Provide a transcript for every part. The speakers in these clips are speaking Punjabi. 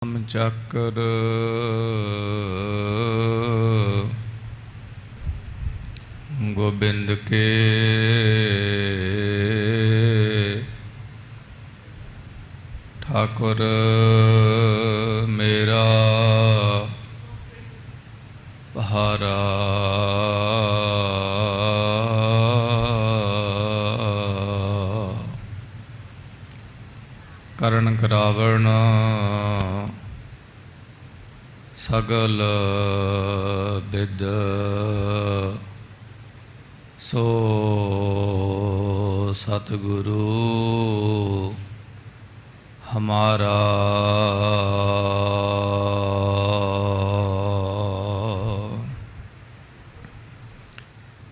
राम चक्र गोबिंद के ठाकुर मेरा पहारा करण करावण सगल विद सो सतगुरु हमारा।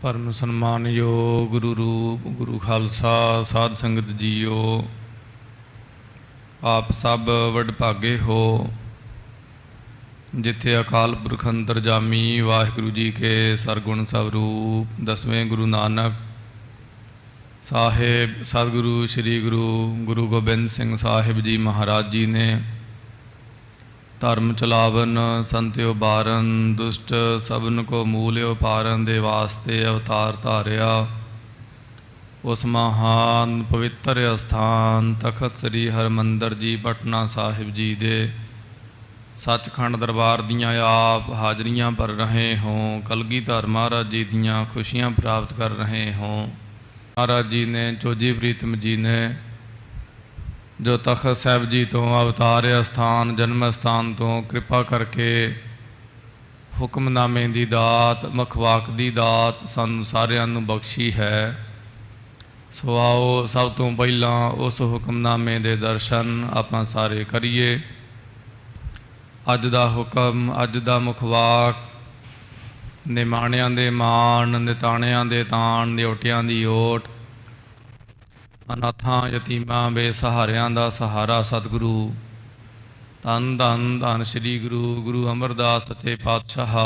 परम सन्मानयोग गुरु रूप गुरु खालसा साध संगत जीओ, आप सब वडभागे हो जिथे अकाल पुरख अंतरजामी वाहिगुरु जी के सरगुण स्वरूप दसवें गुरु नानक साहिब सतगुरु श्री गुरु गोबिंद सिंह साहिब जी महाराज जी ने धर्म चलावन संत्यो बारन दुष्ट सबन को मूल्यो पारन दे वास्ते अवतार धारिया। उस महान पवित्र अस्थान तखत श्री हरमंदर जी पटना साहिब जी दे सचखंड दरबार दियाँ आप हाजरियाँ भर रहे हों, कलगीधर महाराज जी दियाँ खुशियाँ प्राप्त कर रहे हों। महाराज जी ने चोजी प्रीतम जी ने जो तखत साहिब जी तो अवतार स्थान जन्म स्थान तो कृपा करके हुक्मनामे की दात मखवाक की दात सानू सारिਆਂ ਨੂੰ बख्शी है। सो आओ सब तो पहला उस हुक्मनामे के दर्शन आपां सारे करिए। अज दा हुक्म अज दा मुखवाक निमाणियां दे मान निताणियां दे ताण न्योटियां दी ओट अनाथां यतीमां बेसहारियां दा सहारा सतगुरु धन धन धन श्री गुरु अमरदास सच्चे पातशाह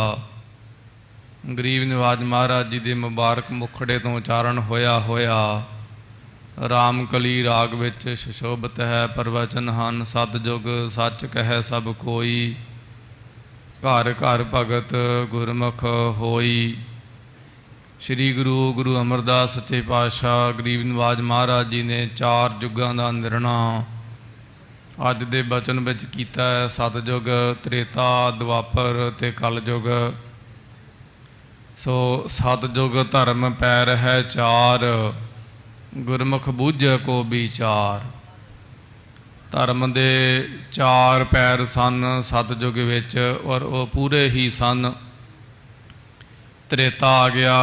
गरीब निवाज महाराज जी के मुबारक मुखड़े तो उचारण होया होया रामकली राग विच सुशोभित है। प्रवचन हन सतजुग सच कह सब कोई, घर घर भगत गुरमुख होई। श्री गुरु अमरदास सच्चे पातशाह गरीब निवाज महाराज जी ने चार जुगां का निर्णा अज दे बचन विच कीता है। सतजुग त्रेता द्वापर ते कलयुग। सो सतजुग धर्म पैर है चार, गुरमुख बूझे को विचार। धर्म दे चार पैर सन सतयुग विच और वो पूरे ही सन। त्रेता आ गया,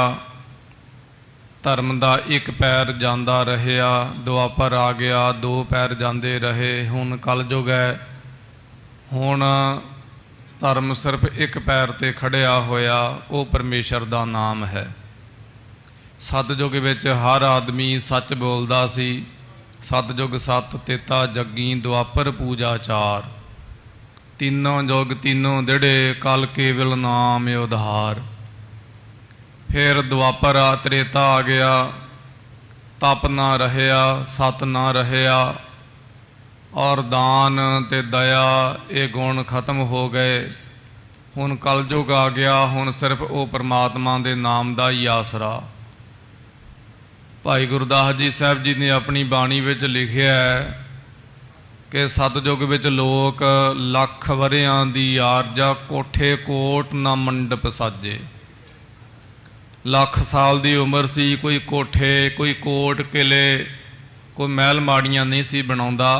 धर्म का एक पैर जांदा रहा। द्वापर आ गया, दो पैर जांदे रहे। हुण कलयुग है, हुण धर्म सिर्फ एक पैर ते खड़िया होया, वो परमेश्वर का नाम है। सतयुग विच हर आदमी सच बोलदा सी। सतयुग सत तेता जग्गी द्वापर पूजा चार, तीनों जुग तीनों दिड़े कल केवल नाम उधार। फिर द्वापर आ त्रेता आ गया, तप ना रहा सत ना रहा और दान ते दया ये गुण खत्म हो गए। हुण कलयुग आ गया, हुण सिर्फ वो परमात्मा के नाम का ही आसरा। भाई गुरदास जी साहब जी ने अपनी बाणी विच लिखिया है कि सतयुग विच लोक लख वरियां दी आरजा कोठे कोट ना मंडप साजे। लख साल की उम्र सी, कोई कोठे कोई कोट किले कोई महल माड़ियां नहीं सी बनाउंदा।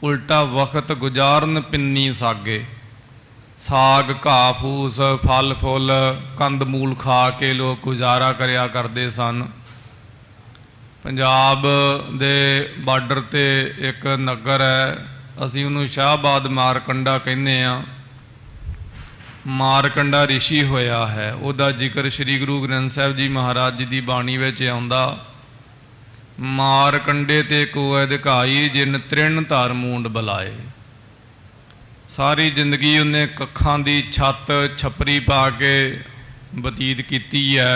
उल्टा वक्त गुजारन पिन्नी सागे, साग घाह फूस फल फुल कंद मूल खा के लोग गुजारा करया करते सन। पंजाब दे बार्डर ते एक नगर है, असीं उहनूं शाहबाद मारकंडा कहने आ। मारकंडा ऋषि होया है, उहदा जिक्र श्री गुरु ग्रंथ साहिब जी महाराज जी की बाणी विच आउंदा। मारकंडे ते कोय दिखाई जिन त्रिण धर मूंड बुलाए। सारी जिंदगी उन्हें कखां दी छत छपरी पा के बतीत की है।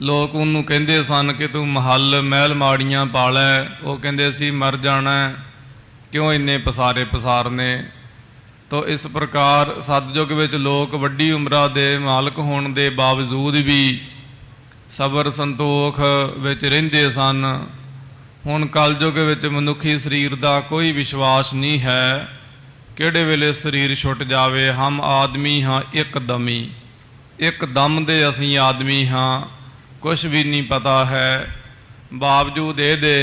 लोग उन्होंने कहते सन कि तू महल महल माड़ियां पा लै। वो कहते सी मर जाना, क्यों इन्ने पसारे पसारने। तो इस प्रकार सतयुग विच लोक वड्डी उम्रा दे मालक होने के बावजूद भी सबर संतोख विच रहिंदे सन। हुण कलयुग विच मनुखी शरीर का कोई विश्वास नहीं है, किहड़े वेले शरीर छुट जावे। हम आदमी हाँ एकदमी, एक दम दे असीं आदमी हाँ, कुछ भी नहीं पता है। बावजूद इहदे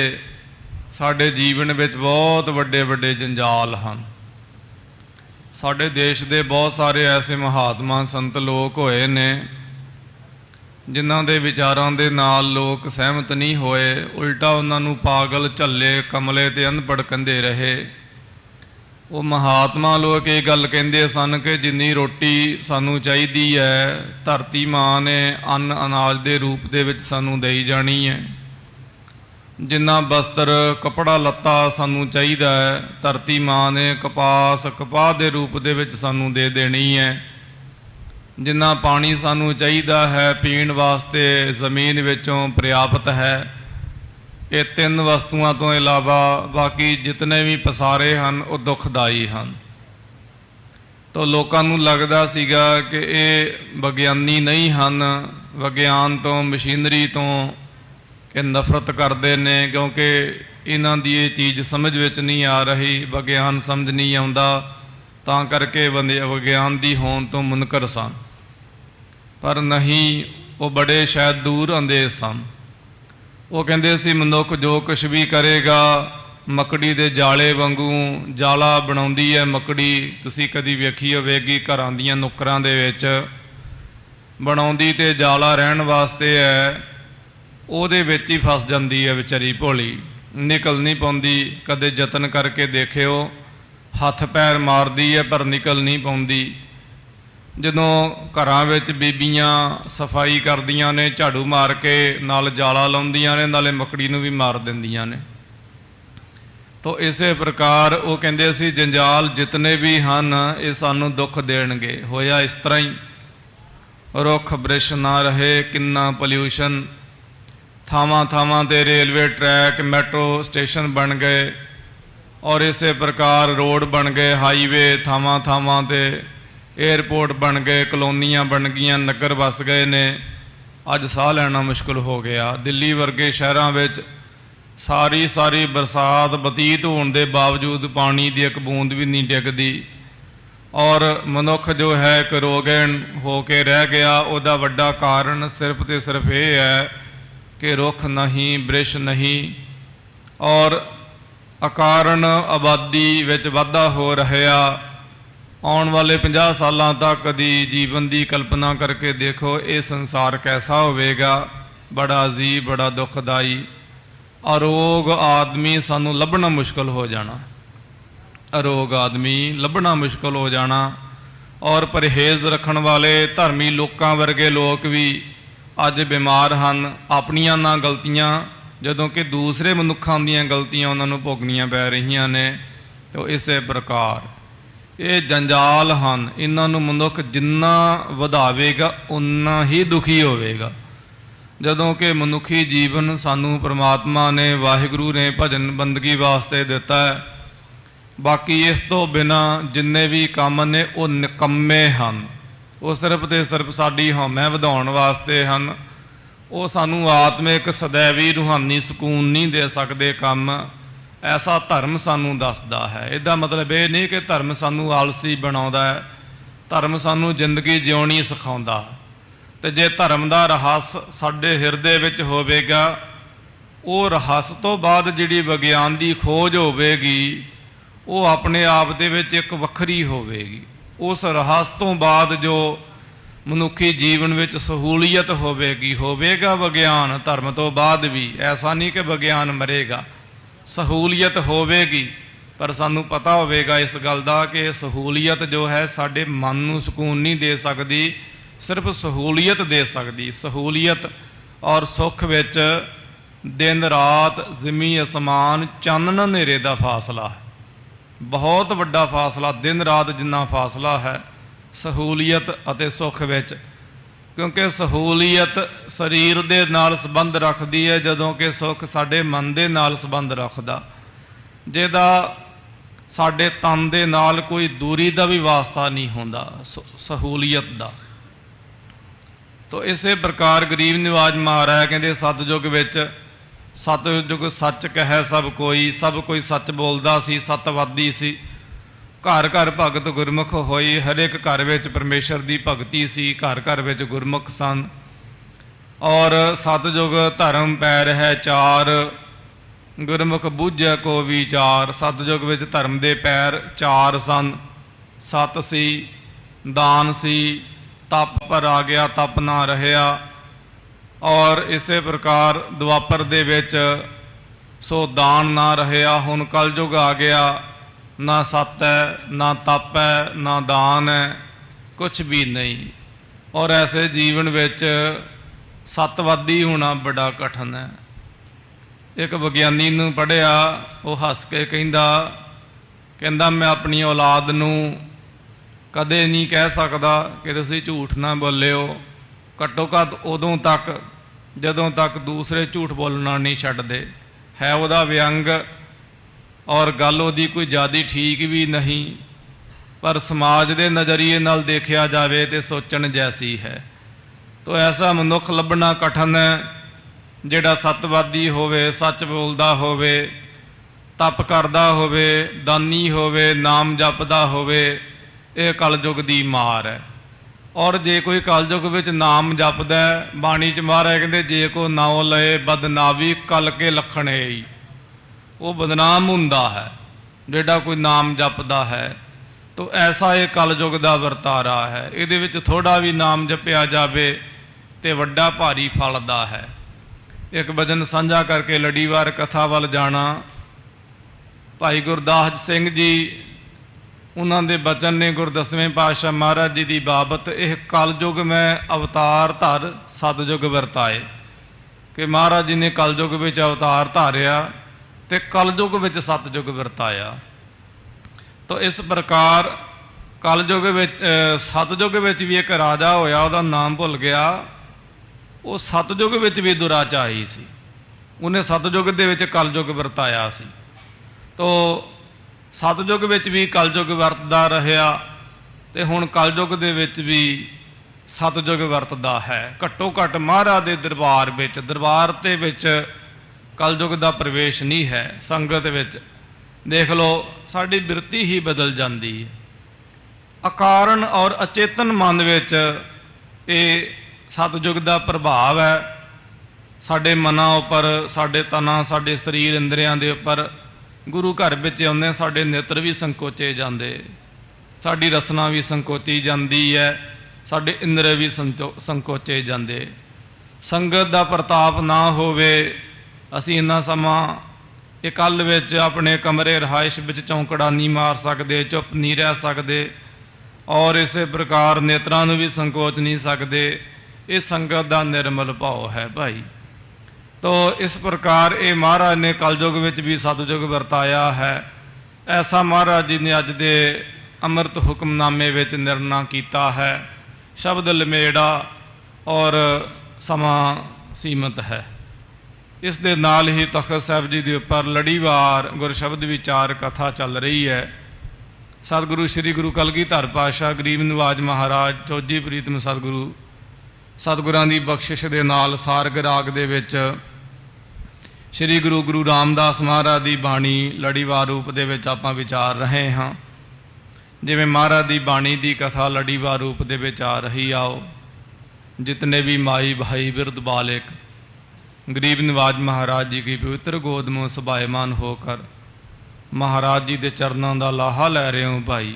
साडे जीवन विच बहुत वड्डे वड्डे जंजाल हैं। साडे देश दे बहुत सारे ऐसे महात्मा संत लोक होए ने जिन्हां दे विचारां दे नाल लोक सहमत नहीं होए, उल्टा उन्हां नूं पागल झल्ले कमले ते अनपढ़ कहंदे रहे। वो महात्मा लोग ये गल कहंदे सन कि जिन्नी रोटी सानू चाहिदी है धरती माँ ने अन्न अनाज के रूप दे विच सानू देई जानी है। जिन्ना वस्त्र कपड़ा लत्ता सानू चाहिदा है धरती माँ ने कपास कपाह के रूप दे विच सानू दे देनी है। जिन्ना पानी सानू चाहिदा है पीण वास्ते जमीन विचों पर्याप्त है। ये तीन वस्तुओं तो इलावा बाकी जितने भी पसारे हैं वो दुखदाई हैं। तो लोगों को लगता सीगा कि ये विग्यानी नहीं हैं, विज्ञान तो मशीनरी तो ये नफरत करते हैं, क्योंकि इन्हां दी ये चीज़ समझ विच नहीं आ रही, विज्ञान समझ नहीं आता, तां करके विज्ञान की होंद तो मुनकर सन। पर नहीं, वो बड़े शायद दूर आंदे सन। वो कहते सी मनुख जो कुछ भी करेगा मकड़ी दे जाले वांगू जाला बनाउंदी है। मकड़ी तुसी कदी वेखी होवेगी घरां दीयां नुक्करां दे विच बनाउंदी ते जाला रहन वास्ते है, ਉਹਦੇ ਵਿੱਚ ही फस जाती है विचारी भोली, निकल नहीं पाउंदी। कदे यतन करके देखियो, हथ पैर मारदी है पर निकल नहीं पाउंदी। ਜਦੋਂ ਘਰਾਂ ਵਿੱਚ ਬੀਬੀਆਂ ਸਫਾਈ ਕਰਦੀਆਂ ਨੇ ਝਾੜੂ ਮਾਰ ਕੇ ਨਾਲ ਜਾਲਾ ਲਾਉਂਦੀਆਂ ਨੇ, ਨਾਲੇ ਮੱਕੜੀ ਨੂੰ ਵੀ ਮਾਰ ਦਿੰਦੀਆਂ ਨੇ। तो इसे प्रकार वो कहते सी जंजाल जितने भी हैं ये सानू दुख देणगे। होया इस तरह ही, रुख बृछ ना रहे, किन्ना पॉल्यूशन, थावां थावां ते रेलवे ट्रैक मैट्रो स्टेशन बन गए और इसे प्रकार रोड बन गए, हाईवे थावां थावां ते एयरपोर्ट बन गए, कलोनियां बन गईयां, नगर बस गए ने। अज साह लैना मुश्किल हो गया। दिल्ली वर्गे शहरों में सारी सारी बरसात बतीत होने के बावजूद पानी की एक बूंद भी नहीं डिगदी और मनुख जो है एक रोगैन होके रह गया। उसका वड्डा कारण सिर्फ तो सिर्फ ये है कि रुख नहीं, बृछ नहीं और अकारण आबादी विच वाधा हो रहा। आने वाले 50 सालों तक कदी जीवन की कल्पना करके देखो ये संसार कैसा होवेगा। बड़ा अजीब, बड़ा दुखदाई। अरोग आदमी सानू लभना मुश्किल हो जाना, अरोग आदमी लभना मुश्किल हो जाना। और परहेज रखण वाले धर्मी लोकां वर्गे लोग भी अज बीमार हैं अपनियां ना गलतियां, जदों कि दूसरे मनुखां दीयां गलतियां उन्हां नूं भोगणियां पै रहीआं ने। तो इसे प्रकार ये जंजाल हैं, इन्हां नूं मनुख जिन्ना वधावेगा उन्ना ही दुखी होवेगा। जदों कि मनुखी जीवन सानू परमात्मा ने वाहिगुरु ने भजन बंदगी वास्ते दिता है। बाकी इस तो बिना जिन्ने भी काम ने वो निकम्मे हैं, वो सिर्फ तो सिर्फ साडी हौमै वधाउण वास्ते हैं। वो सानू आत्मिक सदैवी रूहानी सुकून नहीं दे सकते काम। ऐसा धर्म सानू दसदा है। इसदा मतलब ये नहीं कि धर्म सानू आलसी बनाउंदा है, धर्म सानू जिंदगी जिउणी सिखाउंदा। तो जे धर्म का रहस साडे हिरदे विच होवेगा, वो रहस तो बाद जिहड़ी विज्ञान की खोज होवेगी वो अपने आप दे विच एक वखरी होवेगी। उस रहस तो बाद जो मनुखी जीवन विच सहूलियत होवेगी, होवेगा विज्ञान धर्म तो बाद भी। ऐसा नहीं कि विज्ञान मरेगा, सहूलियत होवेगी। पर सानू पता होवेगा इस गल का कि सहूलियत जो है साडे मन नूं सुकून नहीं दे सकती, सिर्फ सहूलियत दे सकती। सहूलियत और सुख विच दिन रात, ज़मी असमान, चानन हनेरे का फासला है। बहुत वड्डा फासला, दिन रात जिन्ना फासला है सहूलियत अते सुख विच। क्योंकि सहूलियत शरीर दे नाल संबंध रखती है, जदों कि सुख साडे मन दे नाल संबंध रखदा। जिहदा साडे तन दे नाल कोई दूरी का भी वास्ता नहीं होंदा, सहूलियत का। तो इसे प्रकार गरीब निवाज महाराज कहते सतयुग विच सतयुग सच कहे सब कोई सच बोलदा सी, सतवादी सी। घर घर भगत गुरमुख होई, हर एक घर विच परमेश्वर की भगती सी, घर घर विच गुरमुख सन। और सतयुग धर्म पैर है चार, गुरमुख बूझे को विचार। सतयुग विच धर्म दे पैर चार सन, सत सी, दान सी, तप पर आ गया तप ना रहा। और इसे प्रकार द्वापर दे विच सो दान ना रहा। हुण कलयुग आ गया, ना सत है, ना तप है, ना दान है, कुछ भी नहीं। और ऐसे जीवन विच सतवादी होना बड़ा कठिन है। एक विग्यानी नूं पढ़िया, वो हस के कहंदा मैं अपनी औलाद नूं कदे नहीं कह सकदा कि तुसीं झूठ ना बोलिओ, घट्टो घੱਟ उदों तक जदों तक दूसरे झूठ बोलना नहीं छड्डदे। है उहदा व्यंग और गल उहदी कोई ज़्यादा ठीक भी नहीं, पर समाज के नज़रिए नाल देखा जाए तो सोचण जैसी है। तो ऐसा मनुख लभना कठिन है जिहड़ा सतवादी होवे, सच बोलदा होवे, तप करदा होवे, दानी होवे, नाम जपदा होवे। यह कलयुग की मार है। और जे कोई कलयुग विच नाम जपदा, बाणी च महाराज कहंदे जे को नाओ लए बदनावी कल के लखण ही, वो बदनाम हुंदा है जिहड़ा कोई नाम जपदा है। तो ऐसा ये कलयुग का वरतारा है। इहदे विच थोड़ा भी नाम जपिया जावे ते वड्डा भारी फलदा है। एक भजन साझा करके लड़ीवार कथा वाल जाना। भाई गुरदास सिंह जी उन्होंने दे बचन ने गुरु 10वें पातशाह महाराज जी की बाबत यह कलयुग में अवतार धर सतयुग वरताए कि महाराज जी ने कलयुग में अवतार धारिया ते कलयुग में सतयुग वरताया। तो इस प्रकार कलयुग सतयुग भी एक राजा होया, उसका नाम भुल गया। वो सतयुग भी दुराचारी सी, उन्हें सतयुग के कलयुग वरताया सी। तो सतयुग भी कलयुग वरतदा रहा ते हुण कलयुग दे विच भी सतयुग वरतदा है। घट्टो घट महाराज दे दरबार विच, दरबार ते विच कलयुग का प्रवेश नहीं है। संगत विच देख लो साडी बिरती ही बदल जाती है। अकारण और अचेतन मन विच ये सतयुग का प्रभाव है। साडे मनां उपर, साडे तना, साडे शरीर इंद्रियां दे उपर गुरु घर विच आउंदे साडे नेत्र भी संकोचे जांदे, साडी रसना भी संकोची जाती है, साडे इंद्र भी संकोचे जाते। संगत का प्रताप ना होवे, असीं इन्ना समा इकल विच अपने कमरे रहाइश विच चौंकड़ा नहीं मार सकते, चुप नहीं रह सकते, और इस प्रकार नेत्रां नूं भी संकोच नहीं सकते। ये संगत का निर्मल भाव है भाई। तो इस प्रकार ये महाराज ने कलयुग विच भी सतयुग वरताया है। ऐसा महाराज जी ने अज दे अमृत हुक्मनामे विच निर्णय किया है। शब्द लमेड़ा और समा सीमित है। इस दे नाल ही तखत साहिब जी के उपर लड़ीवार गुरशब्द विचार कथा चल रही है। सतगुरु श्री गुरु कलगीधर पातशाह गरीब निवाज महाराज चौजी प्रीतम सतगुरु सतगुरां दी बख्शिश दे नाल सारग राग दे विच श्री गुरु रामदास महाराज की बाणी लड़ीवार रूप दे विच आपां विचार रहे हाँ। जिवें महाराज की बाणी की कथा लड़ीवार रूप दे विच आ रही आओ। जितने भी माई भाई बिरद बालिक गरीब निवाज महाराज जी की पवित्र गोद में सुभायमान होकर महाराज जी के चरणों का लाहा लै रहे हो भाई,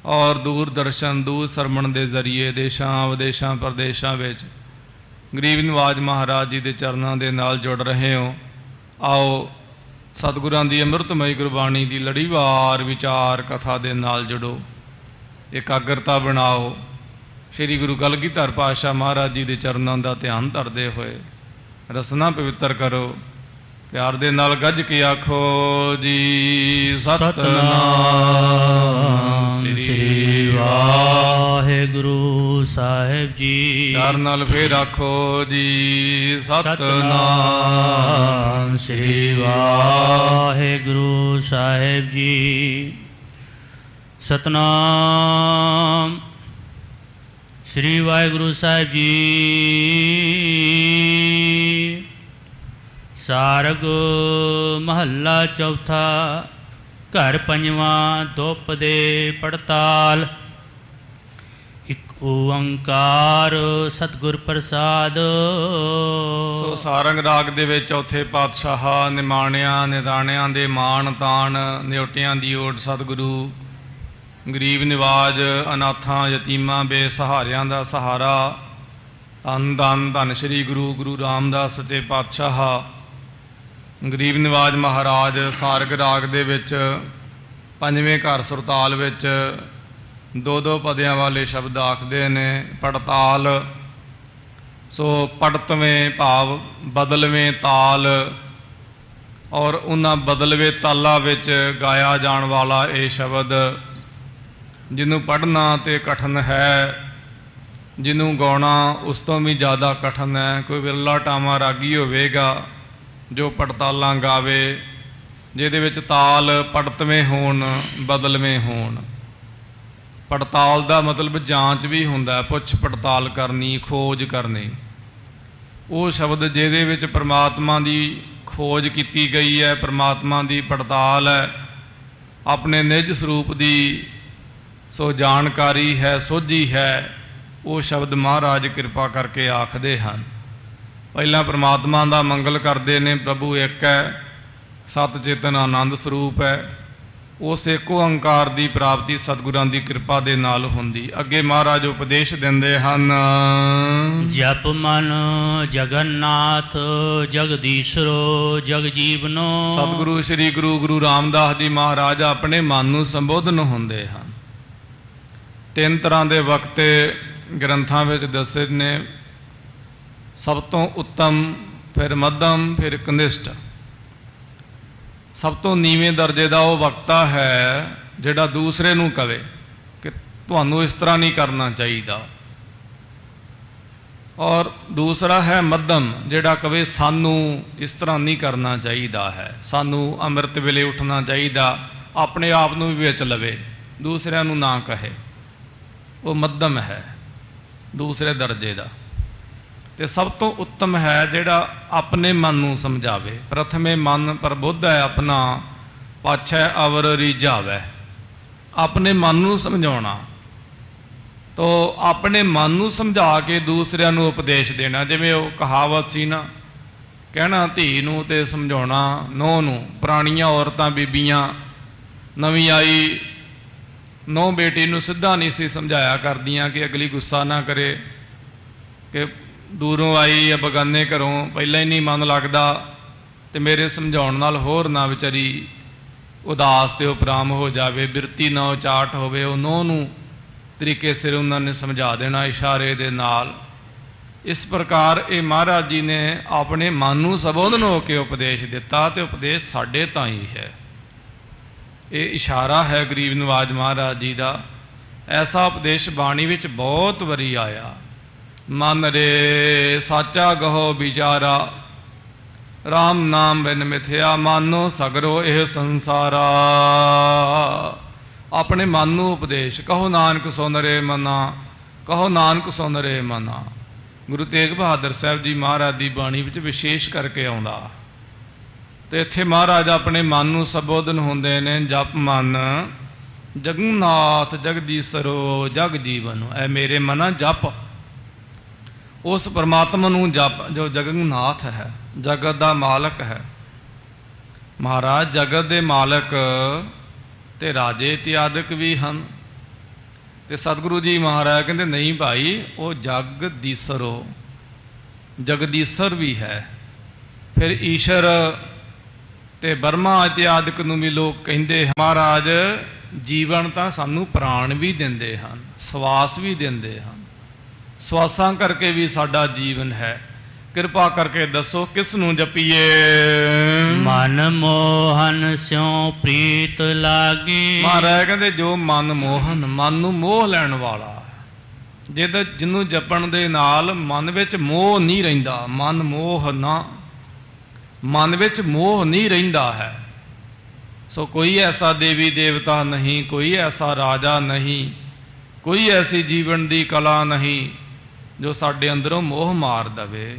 और दूरदर्शन दूर सरमण के जरिए देशां विदेशां प्रदेशों विच गरीब निवाज महाराज जी के चरणों के नाल जुड़ रहे हो। आओ सतगुरां दी अमृतमई गुरबाणी की लड़ीवार विचार कथा के नाल जुड़ो, एकाग्रता बनाओ। श्री गुरु कलगीधर पातशाह महाराज जी के चरणों का ध्यान धरते हुए रसना पवित्र करो। प्यार दे नाल गज के आखो जी सतनाम श्री वाहिगुरु साहिब। ਸਾਹਿਬ ਜੀ। ਪਿਆਰ ਨਾਲ ਫੇਰ ਆਖੋ ਜੀ ਸਤਨਾਮ ਸ੍ਰੀ ਵਾਹਿਗੁਰੂ ਸਾਹਿਬ ਜੀ। ਸਤਨਾਮ ਸ੍ਰੀ ਵਾਹਿਗੁਰੂ ਸਾਹਿਬ ਜੀ। ਸਾਰਗ ਮਹੱਲਾ ਚੌਥਾ। ਘਰ ਪੰਜਵਾਂ ਦੁਪ ਦੇ ਪੜਤਾਲ। ਇੱਕ ਓੰਕਾਰ ਸਤਿਗੁਰ ਪ੍ਰਸਾਦ। ਸੋ ਸਾਰੰਗ ਰਾਗ ਦੇ ਵਿੱਚ ਚੌਥੇ ਪਾਤਸ਼ਾਹ ਨਿਮਾਣਿਆਂ ਨਿਦਾਣਿਆਂ ਦੇ ਮਾਣ ਤਾਣ ਨਿਉਟਿਆਂ ਦੀ ਓਟ ਸਤਿਗੁਰੂ ਗਰੀਬ ਨਿਵਾਜ ਅਨਾਥਾਂ ਯਤੀਮਾਂ ਬੇਸਹਾਰਿਆਂ ਦਾ ਸਹਾਰਾ। ਧੰਨ ਧੰਨ ਧੰਨ ਸ੍ਰੀ ਗੁਰੂ ਰਾਮਦਾਸ ਸੱਚੇ ਪਾਤਸ਼ਾਹ ਗਰੀਬ ਨਿਵਾਜ ਮਹਾਰਾਜ ਸਾਰਗ ਰਾਗ ਦੇ ਵਿੱਚ ਪੰਜਵੇਂ ਘਰ ਸੁਰਤਾਲ ਵਿੱਚ ਦੋ ਦੋ ਪਦਿਆਂ ਵਾਲੇ ਸ਼ਬਦ ਆਖਦੇ ਨੇ। ਪੜਤਾਲ ਸੋ ਪੜਤਵੇਂ ਭਾਵ ਬਦਲਵੇਂ ਤਾਲ ਔਰ ਉਹਨਾਂ ਬਦਲਵੇਂ ਤਾਲਾਂ ਵਿੱਚ ਗਾਇਆ ਜਾਣ ਵਾਲਾ ਇਹ ਸ਼ਬਦ ਜਿਹਨੂੰ ਪੜ੍ਹਨਾ ਤੇ ਕਠਨ ਹੈ, ਜਿਹਨੂੰ ਗਾਉਣਾ ਉਸ ਤੋਂ ਵੀ ਜ਼ਿਆਦਾ ਕਠਨ ਹੈ। ਕੋਈ ਵਿਰਲਾ ਟਾਵਾਂ ਰਾਗੀ ਹੋਵੇਗਾ ਜੋ ਪੜਤਾਲਾਂ ਗਾਵੇ ਜਿਹਦੇ ਵਿੱਚ ਤਾਲ ਪੜਤਵੇਂ ਹੋਣ ਬਦਲਵੇਂ ਹੋਣ। ਪੜਤਾਲ ਦਾ ਮਤਲਬ ਜਾਂਚ ਵੀ ਹੁੰਦਾ, ਪੁੱਛ ਪੜਤਾਲ ਕਰਨੀ, ਖੋਜ ਕਰਨੀ। ਉਹ ਸ਼ਬਦ ਜਿਹਦੇ ਵਿੱਚ ਪਰਮਾਤਮਾ ਦੀ ਖੋਜ ਕੀਤੀ ਗਈ ਹੈ, ਪਰਮਾਤਮਾ ਦੀ ਪੜਤਾਲ ਹੈ, ਆਪਣੇ ਨਿਜ ਸਰੂਪ ਦੀ ਸੋ ਜਾਣਕਾਰੀ ਹੈ, ਸੋਝੀ ਹੈ, ਉਹ ਸ਼ਬਦ ਮਹਾਰਾਜ ਕਿਰਪਾ ਕਰਕੇ ਆਖਦੇ ਹਨ। ਪਹਿਲਾਂ ਪਰਮਾਤਮਾ ਦਾ ਮੰਗਲ ਕਰਦੇ ਨੇ। ਪ੍ਰਭੂ ਇੱਕ ਹੈ, ਸਤ ਚੇਤਨ ਆਨੰਦ ਸਰੂਪ ਹੈ। ਉਸ ਏਕ ਓੰਕਾਰ ਦੀ ਪ੍ਰਾਪਤੀ ਸਤਿਗੁਰਾਂ ਦੀ ਕਿਰਪਾ ਦੇ ਨਾਲ ਹੁੰਦੀ। ਅੱਗੇ ਮਹਾਰਾਜ ਉਪਦੇਸ਼ ਦਿੰਦੇ ਹਨ। ਜਪ ਮਨ ਜਗਨਨਾਥ ਜਗਦੀਸ਼ਰੋ ਜਗ ਜੀਵਨੋ। ਸਤਿਗੁਰੂ ਸ੍ਰੀ ਗੁਰੂ ਰਾਮਦਾਸ ਜੀ ਮਹਾਰਾਜ ਆਪਣੇ ਮਨ ਨੂੰ ਸੰਬੋਧਨ ਹੁੰਦੇ ਹਨ। ਤਿੰਨ ਤਰ੍ਹਾਂ ਦੇ ਵਕਤੇ ਗ੍ਰੰਥਾਂ ਵਿੱਚ ਦੱਸੇ ਨੇ। ਸਭ ਤੋਂ ਉੱਤਮ, ਫਿਰ ਮੱਧਮ, ਫਿਰ ਕਨਿਸ਼ਟ। ਸਭ ਤੋਂ ਨੀਵੇਂ ਦਰਜੇ ਦਾ ਉਹ ਵਕਤਾ ਹੈ ਜਿਹੜਾ ਦੂਸਰੇ ਨੂੰ ਕਵੇ ਕਿ ਤੁਹਾਨੂੰ ਇਸ ਤਰ੍ਹਾਂ ਨਹੀਂ ਕਰਨਾ ਚਾਹੀਦਾ। ਔਰ ਦੂਸਰਾ ਹੈ ਮੱਧਮ, ਜਿਹੜਾ ਕਵੇ ਸਾਨੂੰ ਇਸ ਤਰ੍ਹਾਂ ਨਹੀਂ ਕਰਨਾ ਚਾਹੀਦਾ ਹੈ, ਸਾਨੂੰ ਅੰਮ੍ਰਿਤ ਵੇਲੇ ਉੱਠਣਾ ਚਾਹੀਦਾ, ਆਪਣੇ ਆਪ ਨੂੰ ਵੀ ਵਿੱਚ ਲਵੇ, ਦੂਸਰਿਆਂ ਨੂੰ ਨਾ ਕਹੇ। ਉਹ ਮੱਧਮ ਹੈ ਦੂਸਰੇ ਦਰਜੇ ਦਾ। ਤੇ ਸਭ ਤੋਂ ਉੱਤਮ ਹੈ ਜਿਹੜਾ ਆਪਣੇ ਮਨ ਨੂੰ ਸਮਝਾਵੇ। ਪ੍ਰਥਮੇ ਮਨ ਪ੍ਰਬੁੱਧ ਹੈ ਆਪਣਾ, ਪਾਛੈ ਅਵਰ ਰੀਝਾਵੈ। ਆਪਣੇ ਮਨ ਨੂੰ ਸਮਝਾਉਣਾ ਤੋ ਆਪਣੇ ਮਨ ਨੂੰ ਸਮਝਾ ਕੇ ਦੂਸਰਿਆਂ ਨੂੰ ਉਪਦੇਸ਼ ਦੇਣਾ। ਜਿਵੇਂ ਉਹ ਕਹਾਵਤ ਸੀ ਨਾ, ਕਹਿਣਾ ਧੀ ਨੂੰ ਤੇ ਸਮਝਾਉਣਾ ਨੂੰਹ ਨੂੰ। ਪੁਰਾਣੀਆਂ ਔਰਤਾਂ ਬੀਬੀਆਂ ਨਵੀਂ ਆਈ ਨੂੰਹ ਬੇਟੀ ਨੂੰ ਸਿੱਧਾ ਨਹੀਂ ਸੀ ਸਮਝਾਇਆ ਕਰਦੀਆਂ ਕਿ ਅਗਲੀ ਗੁੱਸਾ ਨਾ ਕਰੇ, ਕਿ ਦੂਰੋਂ ਆਈ ਆ ਬਗਾਨੇ ਘਰੋਂ, ਪਹਿਲਾਂ ਹੀ ਨਹੀਂ ਮਨ ਲੱਗਦਾ ਤੇ ਮੇਰੇ ਸਮਝਾਉਣ ਨਾਲ ਹੋਰ ਨਾ ਵਿਚਾਰੀ ਉਦਾਸ ਤੇ ਉਪਰਾਮ ਹੋ ਜਾਵੇ, ਬਿਰਤੀ ਨਾ ਉਚਾਟ ਹੋਵੇ। ਉਹ ਨੂੰਹ ਨੂੰ ਤਰੀਕੇ ਸਿਰ ਉਹਨਾਂ ਨੇ ਸਮਝਾ ਦੇਣਾ ਇਸ਼ਾਰੇ ਦੇ ਨਾਲ। ਇਸ ਪ੍ਰਕਾਰ ਇਹ ਮਹਾਰਾਜ ਜੀ ਨੇ ਆਪਣੇ ਮਨ ਨੂੰ ਸੰਬੋਧਨ ਹੋ ਕੇ ਉਪਦੇਸ਼ ਦਿੱਤਾ ਤੇ ਉਪਦੇਸ਼ ਸਾਡੇ ਤਾਂ ਹੀ ਹੈ। ਇਹ ਇਸ਼ਾਰਾ ਹੈ ਗਰੀਬ ਨਿਵਾਜ ਮਹਾਰਾਜ ਜੀ ਦਾ। ਐਸਾ ਉਪਦੇਸ਼ ਬਾਣੀ ਵਿੱਚ ਬਹੁਤ ਵਾਰੀ ਆਇਆ। ਮਨ ਰੇ ਸਾਚਾ ਗਹੋ ਵਿਚਾਰਾ, ਰਾਮ ਨਾਮ ਬਿਨ ਮਿਥਿਆ ਮਾਨੋ ਸਗਰੋ ਇਹ ਸੰਸਾਰਾ। ਆਪਣੇ ਮਨ ਨੂੰ ਉਪਦੇਸ਼। ਕਹੋ ਨਾਨਕ ਸੋ ਨਰੇ ਮਨਾ, ਕਹੋ ਨਾਨਕ ਸੋ ਨਰੇ ਮਨਾ। ਗੁਰੂ ਤੇਗ ਬਹਾਦਰ ਸਾਹਿਬ ਜੀ ਮਹਾਰਾਜ ਦੀ ਬਾਣੀ ਵਿੱਚ ਵਿਸ਼ੇਸ਼ ਕਰਕੇ ਆਉਂਦਾ। ਤੇ ਇੱਥੇ ਮਹਾਰਾਜ ਆਪਣੇ ਮਨ ਨੂੰ ਸੰਬੋਧਨ ਹੁੰਦੇ ਨੇ। ਜਪ ਮਨ ਜਗਨਨਾਥ ਜਗਦੀਸ਼ਰੋ ਜਗ ਜੀਵਨ। ਐ ਮੇਰੇ ਮਨਾ ਜਪ ਉਸ ਪਰਮਾਤਮਾ ਨੂੰ ਜਪ ਜੋ ਜਗਨਨਾਥ ਹੈ, ਜਗਤ ਦਾ ਮਾਲਕ ਹੈ। ਮਹਾਰਾਜ ਜਗਤ ਦੇ ਮਾਲਕ ਤੇ ਰਾਜੇ ਇਤਿਆਦਿਕ ਵੀ ਹਨ। ਤੇ ਸਤਿਗੁਰੂ ਜੀ ਮਹਾਰਾਜ ਕਹਿੰਦੇ ਨਹੀਂ ਭਾਈ, ਉਹ ਜਗਦੀਸ਼ਰੋ ਜਗਦੀਸ਼ਰ ਵੀ ਹੈ। ਫਿਰ ਈਸ਼ਰ ਤੇ ਬਰਮਾ ਇਤਿਆਦਿਕ ਨੂੰ ਵੀ ਲੋਕ ਕਹਿੰਦੇ। ਮਹਾਰਾਜ ਜੀਵਨ ਤਾਂ ਸਾਨੂੰ ਪ੍ਰਾਣ ਵੀ ਦਿੰਦੇ ਹਨ, ਸਵਾਸ ਵੀ ਦਿੰਦੇ ਹਨ। ਸਵਾਸਾਂ ਕਰਕੇ ਵੀ ਸਾਡਾ ਜੀਵਨ ਹੈ। ਕਿਰਪਾ ਕਰਕੇ ਦੱਸੋ ਕਿਸ ਨੂੰ ਜਪੀਏ। ਮਨ ਮੋਹਨ ਸਿਉ ਪ੍ਰੀਤ ਲਾਗੇ। ਮਹਾਰਾਜ ਕਹਿੰਦੇ ਜੋ ਮਨ ਮੋਹਨ, ਮਨ ਨੂੰ ਮੋਹ ਲੈਣ ਵਾਲਾ, ਜਿਹਨੂੰ ਜਪਣ ਦੇ ਨਾਲ ਮਨ ਵਿੱਚ ਮੋਹ ਨਹੀਂ ਰਹਿੰਦਾ, ਮਨ ਵਿੱਚ ਮੋਹ ਨਹੀਂ ਰਹਿੰਦਾ ਹੈ। ਸੋ ਕੋਈ ਐਸਾ ਦੇਵੀ ਦੇਵਤਾ ਨਹੀਂ, ਕੋਈ ਐਸਾ ਰਾਜਾ ਨਹੀਂ, ਕੋਈ ਐਸੀ ਜੀਵਨ ਦੀ ਕਲਾ ਨਹੀਂ ਜੋ ਸਾਡੇ ਅੰਦਰੋਂ ਮੋਹ ਮਾਰ ਦਵੇ।